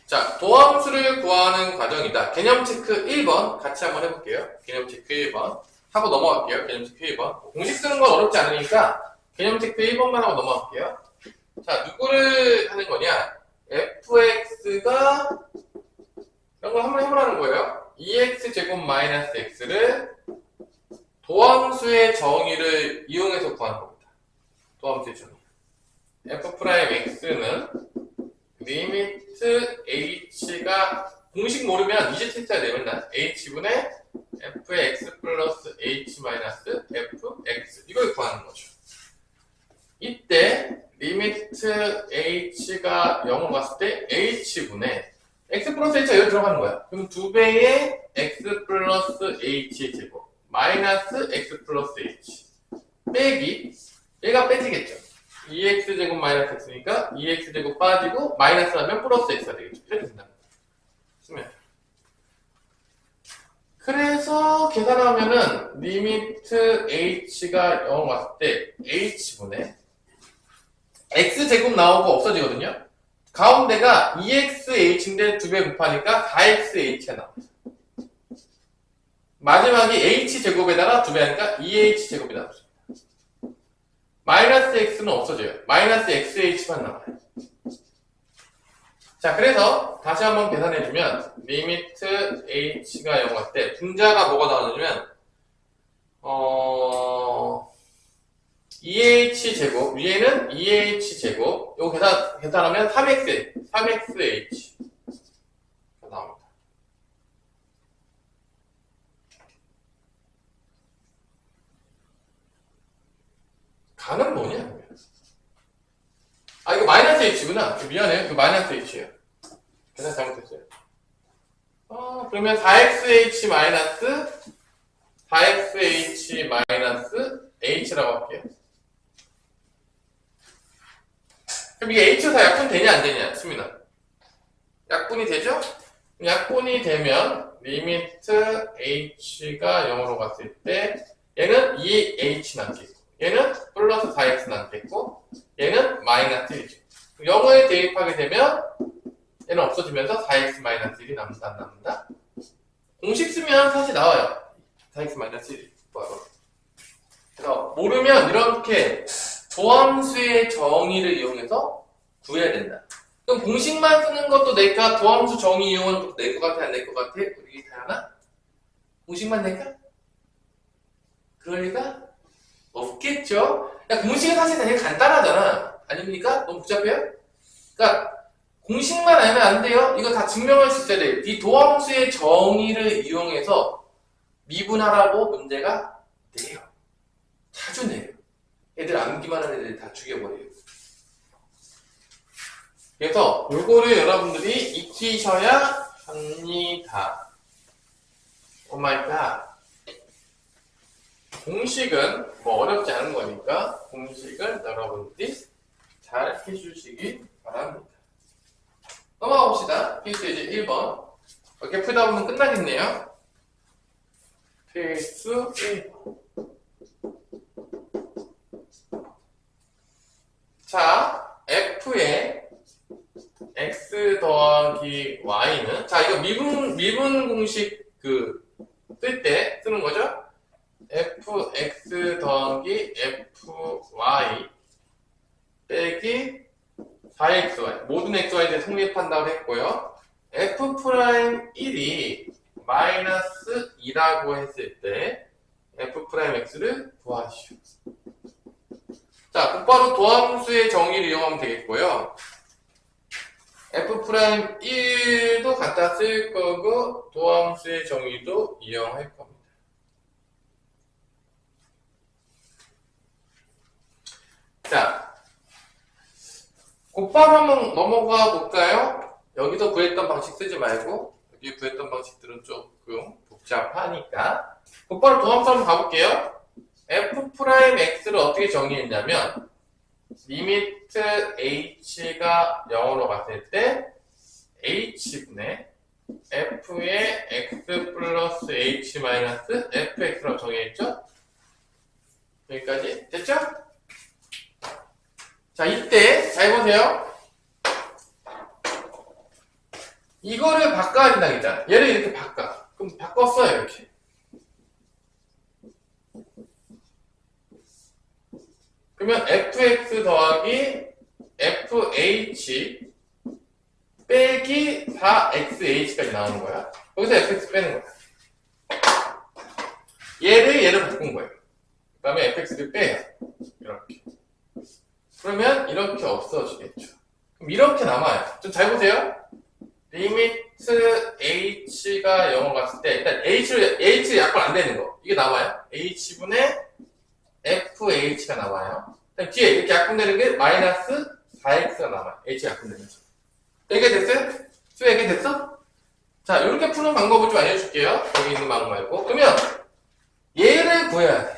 자, 도함수를 구하는 과정이다. 개념 체크 1번 같이 한번 해볼게요. 개념 체크 1번 하고 넘어갈게요. 개념 체크 1번. 공식 쓰는 건 어렵지 않으니까 개념 체크 1번만 하고 넘어갈게요. 자, 누구를 하는 거냐? fx가 이런 걸 한번 해보라는 거예요. 2x 제곱 마이너스 x를 도함수의 정의를 이용해서 구하는 겁니다. 도함수의 정의. f'x는 리미트 h가 공식 모르면 이제 tes트해야 돼요. 맨날 h분의 fx 플러스 h 마이너스 fx 이걸 구하는 거죠. 이때 리미트 h가 0으로 갔을 때 h분의 x 플러스 h가 여기 들어가는 거야. 그럼 2배의 x 플러스 h 제곱 마이너스 x 플러스 h 빼기 얘가 빼지겠죠. 2x제곱 마이너스 x니까 2x제곱 빠지고 마이너스 하면 플러스 x가 되겠죠. 이렇게 된답니다. 쓰면 그래서 계산하면은 리미트 h가 0 왔을 때 h분의 x제곱 나오고 없어지거든요. 가운데가 2xh인데 2배 곱하니까 4xh가 나옵니다. 마지막이 h제곱에다가 2배 하니까 2h제곱이 나옵니다. 마이너스 x는 없어져요. 마이너스 xh만 나와요. 자, 그래서 다시 한번 계산해주면 리미트 h가 0 할 때 분자가 뭐가 나오냐면 2h제곱 위에는 2h제곱 이거 계산하면 3xh 나옵니다. 가는 뭐냐? 이거 마이너스 마이너스 h구나. 미안해요. 그 마이너스 h예요. 계산 잘못했어요. 그러면 4xh 마이너스 4xh 마이너스 h라고 할게요. 그럼 이게 h가 다 약분 되냐 안 되냐? 수민아. 약분이 되죠? 약분이 되면 리미트 h가 0으로 갔을 때 얘는 2h 남겠고 얘는 플러스 4x 남겠고 얘는 마이너스 1이죠. 0을 대입하게 되면 얘는 없어지면서 4x 마이너스 1이 남는다 안 남는다? 공식 쓰면 사실 나와요. 4x 마이너스 1이 바로. 그래서 모르면 이렇게 도함수의 정의를 이용해서 구해야 된다. 그럼 공식만 쓰는 것도 낼까? 도함수 정의 이용하는 것도 낼 것 같아? 안 낼 것 같아? 우리 다현아? 공식만 낼까? 그럴 리가 없겠죠? 야, 공식은 사실 되게 간단하잖아. 아닙니까? 너무 복잡해요? 그러니까 공식만 알면 안 돼요. 이거 다 증명할 수 있어야 돼요. 이 도함수의 정의를 이용해서 미분하라고 문제가 내요. 자주 내요. 애들 암기만 하는 애들 다 죽여버려요. 그래서 요거를 여러분들이 익히셔야 합니다. 오마이갓. 공식은 뭐 어렵지 않은 거니까 공식을 여러분들이 잘 해주시기 바랍니다. 넘어가 봅시다. 필수 이제 1번. 이렇게 풀다 보면 끝나겠네요. 필수 1번. 자, f의 x 더하기 y는, 자, 이거 미분 공식 쓸 때 쓰는 거죠? fx 더하기 fy 빼기 4xy. 모든 xy에 대해 성립한다고 했고요. f'1이 마이너스 2라고 했을 때 f'x를 구하시오. 자, 곧바로 도함수의 정의를 이용하면 되겠고요. f'1도 갖다 쓸 거고 도함수의 정의도 이용할 겁니다. 자, 곧바로 한번 넘어가 볼까요? 여기서 구했던 방식 쓰지 말고 여기 구했던 방식들은 조금 복잡하니까 곧바로 도함수 한번 가볼게요. f'x를 어떻게 정의했냐면 리미트 h가 0으로 갔을 때 h분의 f의 x 플러스 h 마이너스 fx라고 정의했죠? 여기까지 됐죠? 자, 이때 잘 보세요. 이거를 바꿔야 된다 했잖아. 얘를 이렇게 바꿔. 그럼 바꿨어요, 이렇게. 그러면 fx 더하기 fh 빼기 4xh까지 나오는 거야. 여기서 fx 빼는 거야. 얘를 바꾼 거예요. 그 다음에 fx를 빼요. 이렇게. 그러면 이렇게 없어지겠죠. 그럼 이렇게 남아요. 좀 잘 보세요. 리미트 h가 0을 갔을 때 일단 h를 약분 안 되는 거. 이게 나와요. h분의 fh가 나와요. 그다음 뒤에 이렇게 약분되는 게 마이너스 4x가 나와요. h 약분되면서. 이게 됐어요? 수액이 됐어? 자, 이렇게 푸는 방법을 좀 알려줄게요. 여기 있는 방법 말고. 그러면 얘를 구해야 돼.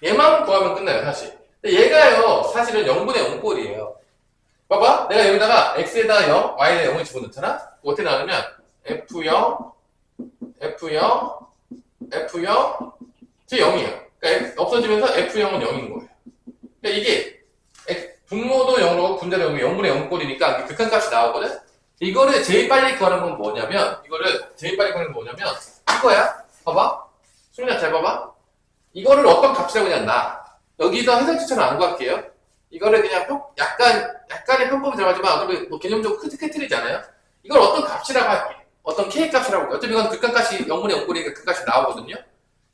얘만 구하면 끝나요, 사실. 근데 얘가요, 사실은 0분의 0꼴이에요. 봐봐. 내가 여기다가 x에다가 0, y에다 0을 집어넣잖아? 어떻게 나오냐면 f0, f0, f0, 제 0이에요. 그러니까 없어지면서 f0은 0인 거예요. 그러니까 이게 분모도 0으로 분자도 0이 0분의 0꼴이니까 극한값이 나오거든? 이거를 제일 빨리 구하는 건 뭐냐면 이거야. 봐봐. 수민아 잘 봐봐. 이거를 어떤 값이라고 그냥 여기서 해설지처럼 안 구할게요. 이거를 그냥 약간의 편법이 들어가지만 어차피 뭐 개념적으로 크게 틀리잖아요. 이걸 어떤 값이라고 할게. 어떤 k 값이라고 할게. 어차피 이건 극한값이 0분의 0꼴이니까 극값이 나오거든요.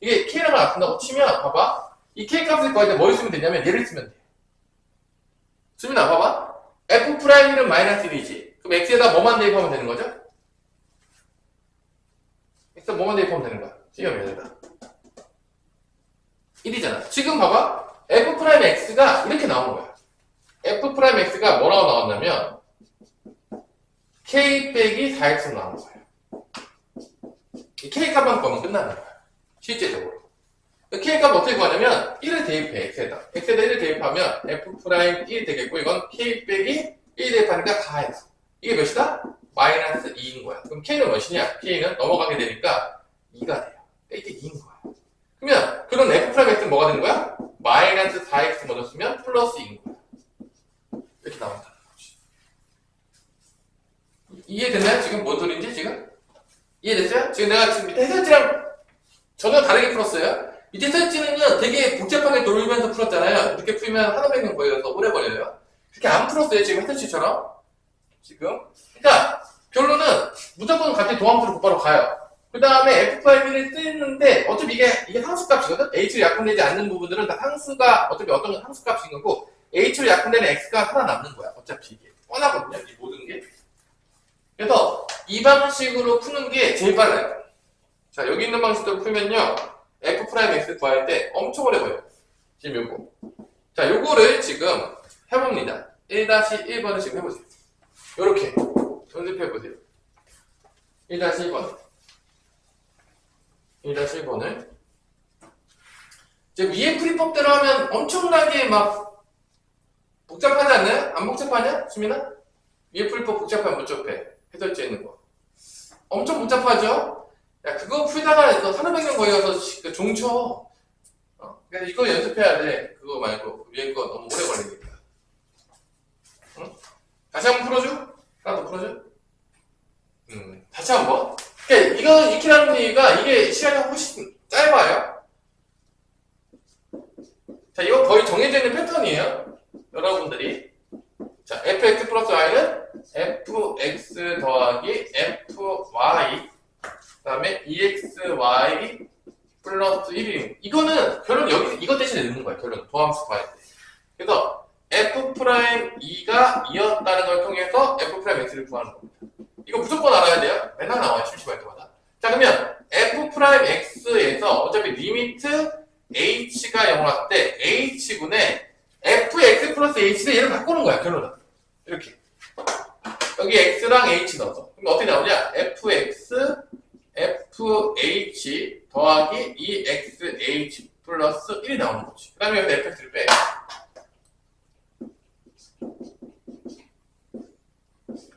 이게 k라고 나쁜다고 치면 봐봐. 이 k 값을 구할 때 뭘 쓰면 되냐면 얘를 쓰면 돼. 수민아 봐봐. f'는 마이너스 1이지. 그럼 x에다 뭐만 대입하면 되는 거죠? x에다 뭐만 대입하면 되는 거야? 시험에다가 1이잖아. 지금 봐봐. f'x가 이렇게 나오는 거야. F'X가 뭐라고 나왔냐면 K 빼기 4X로 나온 거예요. 이 K 값만 구하면 끝나는 거예요. 실제적으로. K 값 어떻게 구하냐면 1을 대입해, X에다. X에다 1을 대입하면 F'1이 되겠고, 이건 K 빼기 1 대입하니까 4X. 이게 몇이다? 마이너스 2인 거야. 그럼 K는 몇이냐? K는 넘어가게 되니까 2가 돼요. 이게 2인 거야. 그러면 그런 F'X는 뭐가 되는 거야? 마이너스 4X 먼저 쓰면 플러스 2인 거야. 이렇게 나온다는 거지. 이해됐나요? 지금 뭔 소리인지 지금? 이해됐어요? 지금 내가 지금 밑에 해설지랑 전혀 다르게 풀었어요. 밑에 해설지는요 되게 복잡하게 돌면서 풀었잖아요. 이렇게 풀면 하루 백년 걸려서 오래 걸려요. 그렇게 안 풀었어요. 지금 해설지처럼. 지금. 그러니까 결론은 무조건 같이 도함수로 곧바로 가요. 그 다음에 F'1을 뜨는데 어차피 이게 상수값이거든? H로 약분되지 않는 부분들은 다 상수가 어차피 어떤 상수값인 거고 H로 약분되는 X가 살아남는 거야. 어차피 이게 뻔하거든요. 이 모든 게. 그래서 이 방식으로 푸는 게 제일 빨라요. 자, 여기 있는 방식대로 풀면요. F'X 구할 때 엄청 오래 걸려요. 지금 요거. 자, 요거를 지금 해봅니다. 1-1번을 지금 해보세요. 요렇게 연습해보세요. 1-1번. 1-1번을. 이제 위에 풀이법대로 하면 엄청나게 막 복잡하지 않나요? 안 복잡하냐? 수민아? 위에 풀이법 복잡해, 안 복잡해? 해설지에 있는 거. 엄청 복잡하죠? 야, 그거 풀다가 너 하루 백년 걸려서 종쳐. 그래서 이거 연습해야 돼. 그거 말고 위에 거 너무 오래 걸리니까. 응? 다시 한번 풀어줘? 하나 더 풀어줘? 다시 한번. 그러니까 이거 익히라는 이유가 이게 시간이 훨씬 짧아요. 자, 이거 거의 정해져 있는 패턴이에요. 여러분들이. 자, fx 플러스 y는 fx 더하기 fy 그 다음에 exy 플러스 1이 이거는 결론 여기 이거 대신에 넣는 거야. 결론 도함수 구할 때. 그래서 F'2가 2였다는 걸 통해서 F'X를 구하는 겁니다. 이거 무조건 알아야 돼요. 맨날 나와요. 심심할 때마다. 자, 그러면 F'X에서 어차피 리미트 H가 0을 할 때 H분의 Fx 플러스 H를 얘를 바꾸는 거야. 결론은. 이렇게. 여기 X랑 H 넣어서. 그럼 어떻게 나오냐? Fx FH 더하기 EXH 플러스 1이 나오는 거지. 그 다음에 여기서 fx를 빼.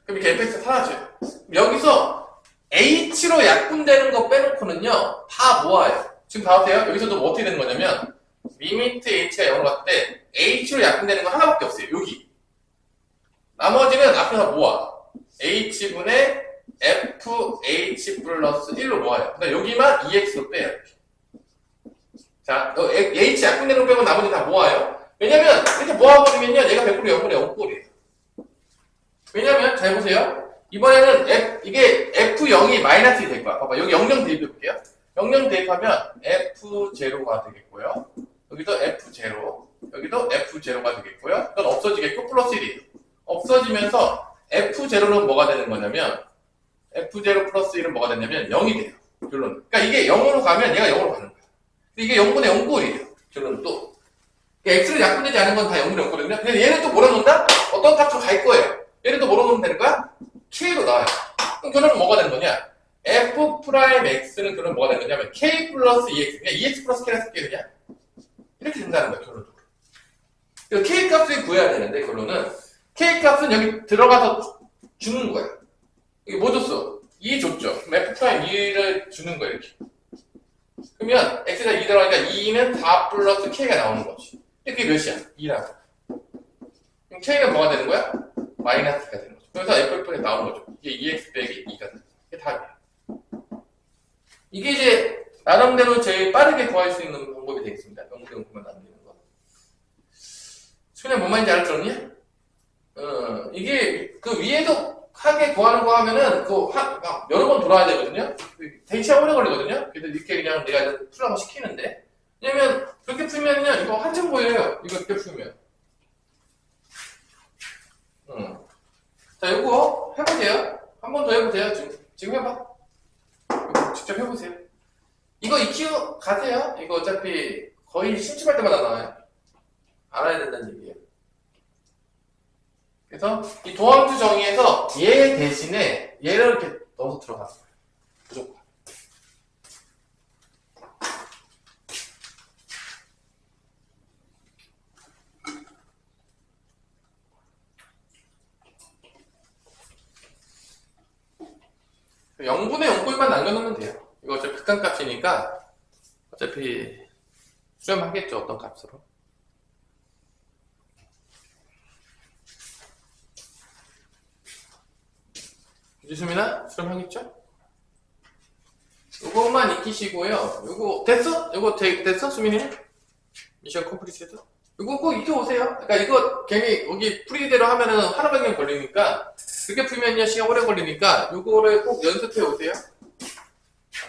그럼 이렇게 fx가 사라져요. 여기서 h로 약분되는 거 빼놓고는요, 다 모아요. 지금 봐보세요. 여기서도 뭐 어떻게 되는 거냐면, 리미트 h가 0으로 갔을 때, h로 약분되는 거 하나밖에 없어요. 여기. 나머지는 앞에 다 모아. h분의 fh 플러스 1로 모아요. 그다음 여기만 ex로 빼요. 이렇게. 자, h 약분되는 거 빼고 나머지 다 모아요. 왜냐면 이렇게 모아버리면요, 얘가 100% 0분의 0꼴이에요. 왜냐면 잘 보세요. 이번에는 이게 f0이 마이너스 될 거야. 봐봐, 여기 00 대입해 볼게요. 00 대입하면 f0가 되겠고요. 여기도 f0, 여기도 f0가 되겠고요. 이건 없어지겠고 플러스 1이에요. 없어지면서 f0는 뭐가 되는 거냐면 f0 플러스 1은 뭐가 되냐면 0이 돼요. 결론은. 그러니까 이게 0으로 가면 얘가 0으로 가는 거야. 이게 0분의 0꼴이에요. 결론은 또. 그러니까 x를 약분되지 않은 건 다 0분의 0꼴이거든요. 근데 얘는 또 뭐라 놓는다? 어떤 값으로 갈 거예요. 얘는 또 뭐라 놓으면 되는 거야? k로 나와요. 그럼 결론은 뭐가 되는 거냐? f'x는 결론은 뭐가 되는 거냐면 k 플러스 2x. 그냥 2x 플러스 k를 쓸게 그냥. 이렇게 된다는 거야, 결론적으로. 그래서 k 값을 구해야 되는데, 결론은 k 값은 여기 들어가서 주는 거야. 이게 뭐 줬어? 2 줬죠. 그럼 f'2를 주는 거야, 이렇게. 그러면 x가 2 들어가니까 2는 4 플러스 k가 나오는 거지. 근데 그게 몇이야? 2라고. 그럼 k는 뭐가 되는 거야? 마이너스가 되는 거죠. 그래서 f'가 나오는 거죠. 이게 2x 빼기 2가 되는 거야. 이게 답이야. 이게 이제 나름대로 제일 빠르게 구할 수 있는 방법이 되겠습니다. 영구만 남기는 거. 수빈아 뭔 말인지 알았니? 이게 그 위에도 하게 구하는 거 하면은 여러 번 돌아야 되거든요. 되게 시간 오래 걸리거든요. 그래서 이렇게 그냥 내가 풀라고 시키는데, 왜냐면 그렇게 풀면요 이거 한참 보여요. 이거 이렇게 풀면. 자, 이거 해보세요. 한 번 더 해보세요. 지금 해봐. 이거 직접 해보세요. 이거 EQ 가세요. 이거 어차피 거의 심심할 때마다 나와요. 알아야 된다는 얘기예요. 그래서 이 도함수 정의에서 얘 대신에 얘를 이렇게 넣어서 들어가는 거예요. 무조건. 영분의 영꼴만 남겨놓으면 돼요. 이거 어차피 극한값이니까 어차피 수렴하겠죠, 어떤 값으로. 유수민아 수렴하겠죠? 요거만 익히시고요. 요거 됐어? 요거 됐어? 수민이? 미션 컴플리트 해서? 요거 꼭 익혀오세요. 그러니까 이거 괜히 여기 풀이대로 하면은 하루 종일 걸리니까 그렇게 풀면요 시간 오래 걸리니까 요거를 꼭 연습해 오세요.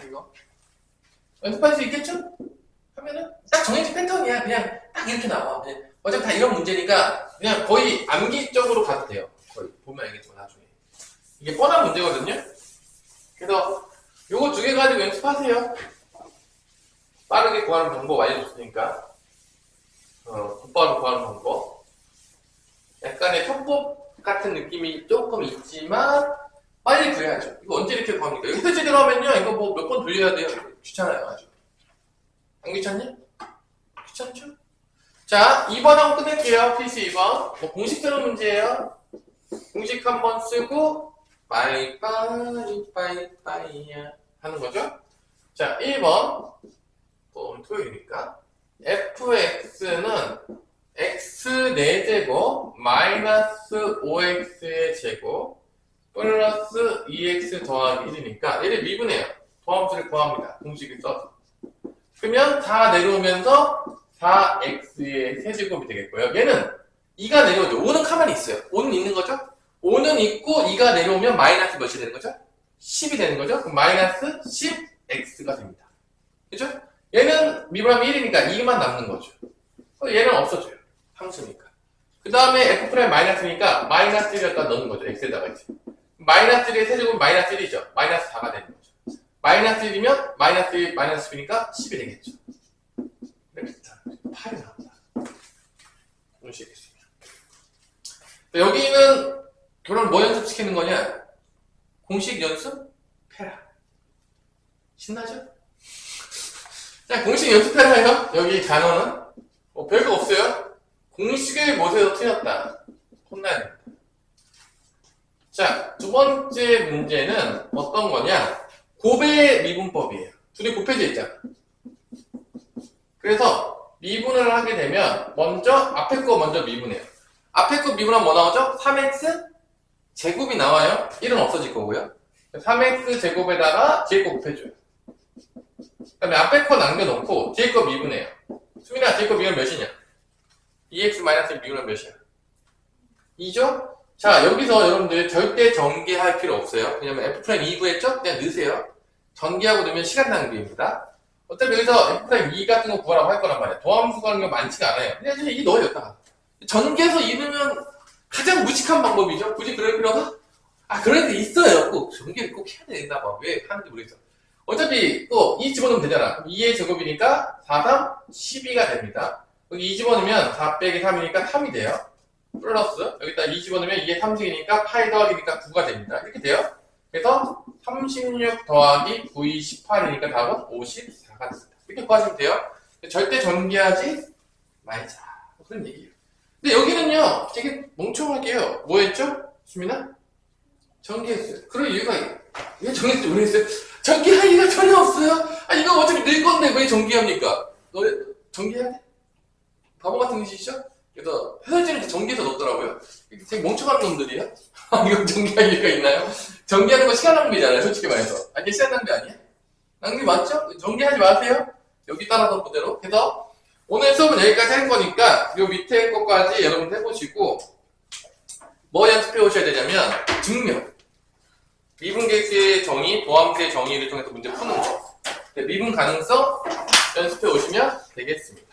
이거 연습할 수 있겠죠? 하면은 딱 정해진 패턴이야. 그냥 딱 이렇게 나와. 어차피 다 이런 문제니까 그냥 거의 암기적으로 가도 돼요. 거의 보면 알겠지만 나중에 이게 뻔한 문제거든요. 그래서 요거 두 개 가지고 연습하세요. 빠르게 구하는 방법 알려줬으니까 곧바로 구하는 방법. 약간의 편법 같은 느낌이 조금 있지만 빨리 구해야죠. 이거 언제 이렇게 구합니까? 여기 표제대로 하면요 이거 뭐 몇 번 돌려야 돼요. 귀찮아요 아주. 안 귀찮니? 귀찮죠? 자 2번하고 끝낼게요. 필수 2번 뭐 공식대로 문제예요. 공식 한번 쓰고 빠이빠이빠이빠이야 하는 거죠. 자 1번 또 토요일이니까 fx는 x 4제곱 마이너스 5x의 제곱 플러스 2x 더하기 1이니까 얘를 미분해요. 도함수를 구합니다. 공식을 써서. 그러면 다 내려오면서 4x의 세제곱이 되겠고요. 얘는 2가 내려오죠. 5는 가만히 있어요. 5는 있는 거죠. 5는 있고 2가 내려오면 마이너스 몇이 되는 거죠? 10이 되는 거죠. 그럼 마이너스 10x가 됩니다. 그죠? 얘는 미분하면 1이니까 2만 남는 거죠. 얘는 없어져요. 함수니까. 그 다음에 f' 마이너스니까 마이너스 1을 갖다 넣는 거죠. x에다가 이제. 마이너스 1의 세제곱은 마이너스 1이죠. 마이너스 4가 되는 거죠. 마이너스 1이면 마이너스 1, 마이너스 10이니까 10이 되겠죠. 이렇게 8이 나온다. 보시겠습니다. 여기는 그럼 뭐 연습시키는 거냐? 공식 연습? 패라. 신나죠? 자, 공식 연습해라요. 여기 단어는 별거 없어요. 공식을 못해서 틀렸다. 혼나야 됩니다. 자, 두 번째 문제는 어떤 거냐? 곱의 미분법이에요. 둘이 곱해져 있잖아. 그래서 미분을 하게 되면 먼저 앞에 거 먼저 미분해요. 앞에 거 미분하면 뭐 나오죠? 3x 제곱이 나와요. 1은 없어질 거고요. 3x 제곱에다가 뒤에 거 곱해줘요. 그 다음에 앞에 거 남겨놓고 뒤에 거 미분해요. 수민아, 뒤에 거 미분 몇이냐? 2x 마이너스 미분은 몇이야? 2죠? 자, 여기서 여러분들 절대 전개할 필요 없어요. 왜냐면 F'2 구했죠? 그냥 넣으세요. 전개하고 넣으면 시간 낭비입니다. 어차피 여기서 F'2 같은 거 구하라고 할 거란 말이야. 도함수 구하는 게 많지가 않아요. 그냥 2 넣어요, 여기다가. 전개해서 2 넣으면 가장 무식한 방법이죠. 굳이 그럴 필요가? 그런 게 있어요. 꼭 전개를 꼭 해야 된다 봐. 왜 하는지 모르겠어. 어차피 또 2 집어넣으면 되잖아. 2의 제곱이니까 4, 3, 12가 됩니다. 여기 2 집어넣으면 4 빼기 3이니까 3이 돼요. 플러스 여기다 2 집어넣으면 2의 3승이니까 파이 더하기니까 9가 됩니다. 이렇게 돼요. 그래서 36 더하기 9이 18이니까 답은 54가 됩니다. 이렇게 구하시면 돼요. 절대 전개하지 말자. 그런 얘기예요. 근데 여기는요 되게 멍청하게요. 뭐 했죠? 수민아? 전개했어요. 그럴 이유가 왜 정했지 모르겠어요. 전개할 이유가 전혀 없어요. 이거 어차피 늘 건데 왜 전개합니까? 너 전개해야 돼? 바보 같은 짓이죠? 그래서 해설지는 전개해서 넣더라고요. 되게 멍청한 놈들이야? 이거 전개할 이유가 있나요? 전개하는 거 시간 낭비잖아요, 솔직히 말해서. 이게 시간 낭비 아니야? 낭비 맞죠? 전개하지 마세요. 여기 따라서 그대로. 그래서 오늘 수업은 여기까지 한 거니까 요 밑에 것까지 여러분 해보시고 뭐 연습해 오셔야 되냐면 증명. 미분계수의 정의, 도함수의 정의를 통해서 문제 푸는 거. 미분 가능성 연습해 오시면 되겠습니다.